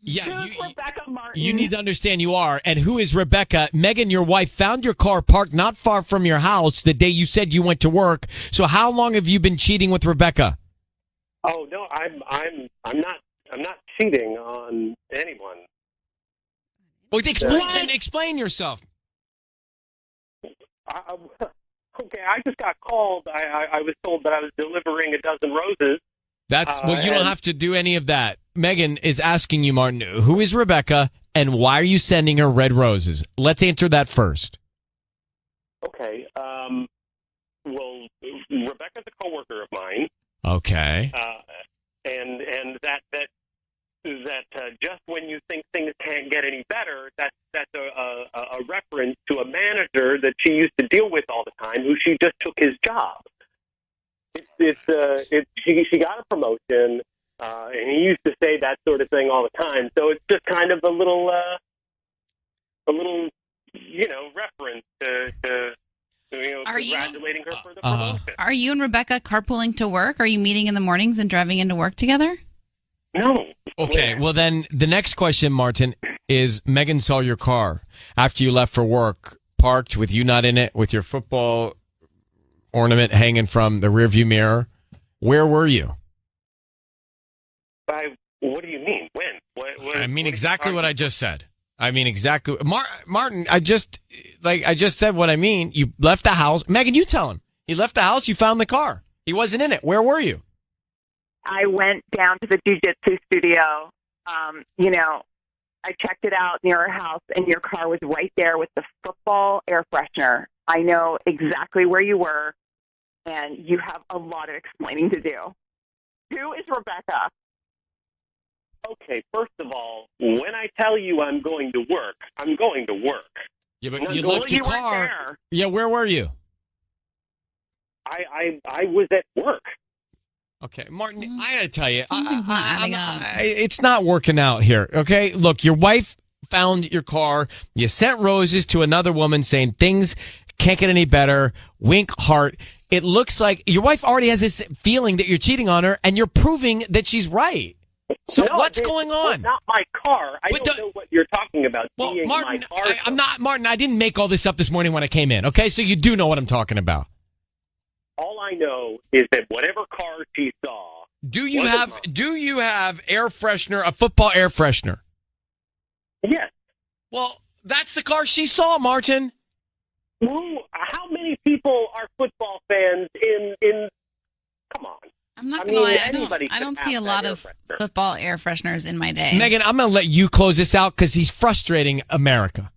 Yeah, Rebecca Martin. you need to understand you are. And who is Rebecca? Megan, your wife, found your car parked not far from your house the day you said you went to work. So how long have you been cheating with Rebecca? Oh no, I'm not cheating on anyone. Well, explain yourself. Okay, I just got called. I was told that I was delivering a dozen roses. You don't have to do any of that. Megan is asking you, Martin, who is Rebecca and why are you sending her red roses? Let's answer that first. Okay. Well, Rebecca's a coworker of mine. Okay. And that just when you think things can't get any better, that's a reference to a manager that she used to deal with all the time, who she just took his job. She got a promotion, and he used to say that sort of thing all the time. So it's just kind of a little reference to congratulating her for the promotion. Are you and Rebecca carpooling to work? Are you meeting in the mornings and driving into work together? No. Okay, well then the next question, Martin, is Megan saw your car after you left for work, parked with you not in it, with your football ornament hanging from the rearview mirror. Where were you? What do you mean? When? I mean exactly what I just said. I mean exactly. Martin, I just said what I mean. You left the house. Megan, you tell him. You left the house. You found the car. He wasn't in it. Where were you? I went down to the jiu-jitsu studio. I checked it out near our house, and your car was right there with the football air freshener. I know exactly where you were, and you have a lot of explaining to do. Who is Rebecca? Okay, first of all, when I tell you I'm going to work, I'm going to work. Yeah, but you left your car. Yeah, where were you? I was at work. Okay, Martin, I gotta tell you, Something's not adding up. it's not working out here. Okay, look, your wife found your car. You sent roses to another woman saying things can't get any better. Wink, heart. It looks like your wife already has this feeling that you're cheating on her, and you're proving that she's right. So what's going on? It's not my car. I don't know what you're talking about. Well, being Martin, my car. I'm not Martin. I didn't make all this up this morning when I came in. Okay, so you do know what I'm talking about. All I know is that whatever car she saw. Do you have air freshener, a football air freshener? Yes. Well, that's the car she saw, Martin. How many people are football fans in come on. I'm not gonna lie, I don't see a lot of football air fresheners in my day. Megan, I'm gonna let you close this out because he's frustrating America.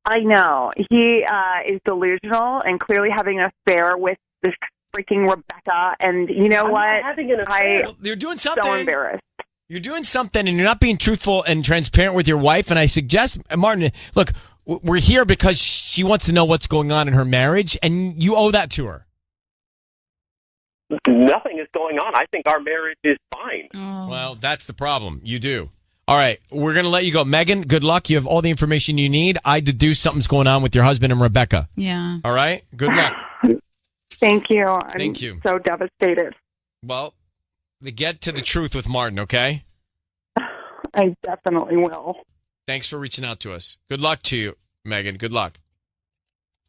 I know. He is delusional and clearly having an affair with this freaking Rebecca. And you know I'm what? not having an affair. Well, you're doing something. So embarrassed. You're doing something and you're not being truthful and transparent with your wife. And I suggest, Martin, look, we're here because she wants to know what's going on in her marriage, and you owe that to her. Nothing is going on. I think our marriage is fine. Well, that's the problem. You do. All right, we're going to let you go. Megan, good luck. You have all the information you need. I deduce something's going on with your husband and Rebecca. Yeah. All right? Good luck. Thank you. I'm Thank you. so devastated. Well, get to the truth with Martin, okay? I definitely will. Thanks for reaching out to us. Good luck to you, Megan. Good luck.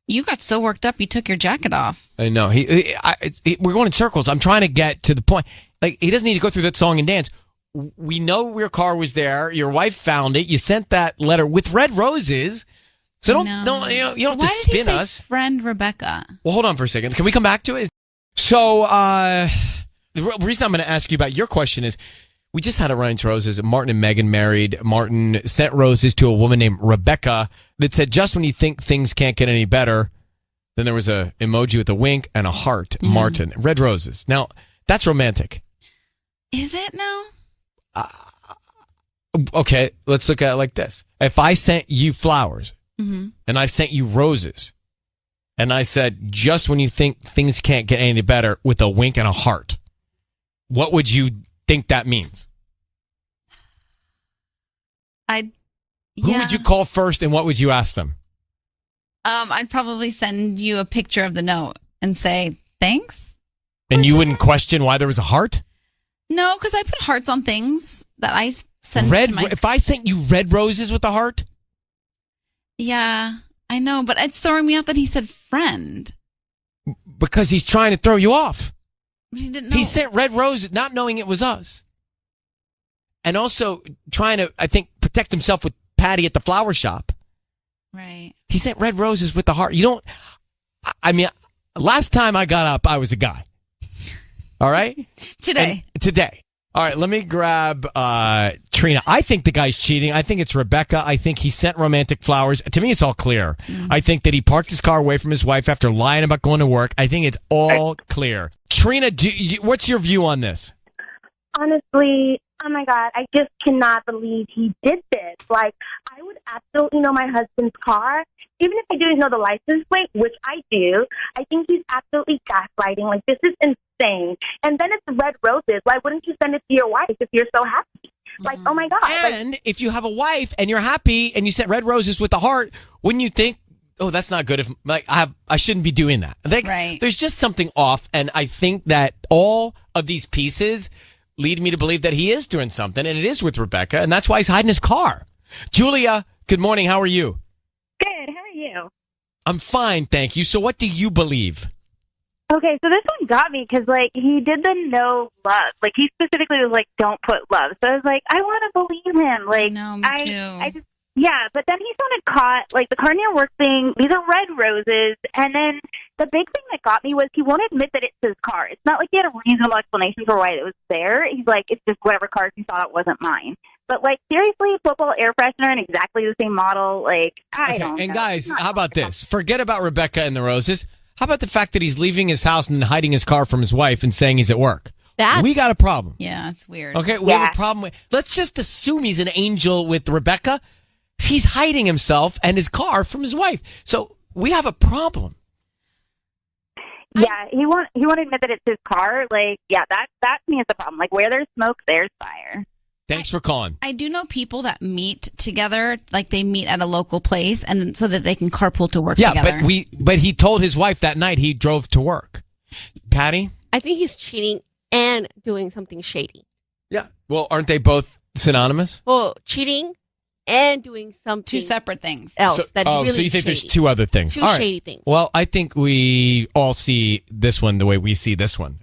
You got so worked up, you took your jacket off. I know. We're going in circles. I'm trying to get to the point. Like, he doesn't need to go through that song and dance. We know your car was there. Your wife found it. You sent that letter with red roses. So don't you don't have to spin Why did he say us. friend Rebecca? Well, hold on for a second. Can we come back to it? So the reason I'm going to ask you about your question is we just had a Ryan's Roses. Martin and Megan married. Martin sent roses to a woman named Rebecca that said, just when you think things can't get any better, then there was a emoji with a wink and a heart. Martin. Red roses. Now, that's romantic. Is it now? Okay, let's look at it like this. If I sent you flowers and I sent you roses and I said, just when you think things can't get any better with a wink and a heart, what would you think that means? Who would you call first and what would you ask them? I'd probably send you a picture of the note and say, thanks. And you wouldn't question why there was a heart? No, because I put hearts on things that I send to my... If I sent you red roses with a heart? Yeah, I know, but it's throwing me off that he said friend. Because he's trying to throw you off. He didn't know. He sent red roses, not knowing it was us. And also trying to, I think, protect himself with Patty at the flower shop. Right. He sent red roses with the heart. You don't, I mean, last time I got up, I was a guy. All right? Today. All right, let me grab Trina. I think the guy's cheating. I think it's Rebecca. I think he sent romantic flowers. To me, it's all clear. I think that he parked his car away from his wife after lying about going to work. I think it's all clear. Trina, what's your view on this? Honestly, oh my God, I just cannot believe he did this. Like, I would absolutely know my husband's car. Even if I didn't know the license plate, which I do, I think he's absolutely gaslighting. Like, this is insane. And then it's red roses. Why wouldn't you send it to your wife if you're so happy? Like, oh my God. And if you have a wife and you're happy and you sent red roses with a heart, wouldn't you think, oh, that's not good. If like I shouldn't be doing that. Like, right. There's just something off. And I think that all of these pieces lead me to believe that he is doing something, and it is with Rebecca, and that's why he's hiding his car. Julia, good morning. How are you? Good. How are you? I'm fine, thank you. So what do you believe? Okay, so this one got me because, like, he did the no love. Like, he specifically was like, don't put love. So I was like, I want to believe him. Like, no, me too. I just, yeah, but then he sounded caught. Like, the car near work thing, these are red roses. And then the big thing that got me was he won't admit that it's his car. It's not like he had a reasonable explanation for why it was there. He's like, it's just whatever car he thought it wasn't mine. But, like, seriously, football air freshener in exactly the same model. Like, I don't know. And guys, how about this? Forget about Rebecca and the roses. How about the fact that he's leaving his house and then hiding his car from his wife and saying he's at work? We got a problem. Yeah, it's weird. Okay, we have a problem with... Let's just assume he's an angel with Rebecca. He's hiding himself and his car from his wife. So we have a problem. Yeah, he won't admit that it's his car. Like, yeah, that to me is the problem. Like, where there's smoke, there's fire. Thanks for calling. I do know people that meet together, like they meet at a local place, and then so that they can carpool to work together. Yeah, but he told his wife that night he drove to work. Patty? I think he's cheating and doing something shady. Yeah. Well, aren't they both synonymous? Well, cheating and doing something. Two separate things. Else that's really so you think shady. there's two other things? Two All right. shady things. Well, I think we all see this one the way we see this one.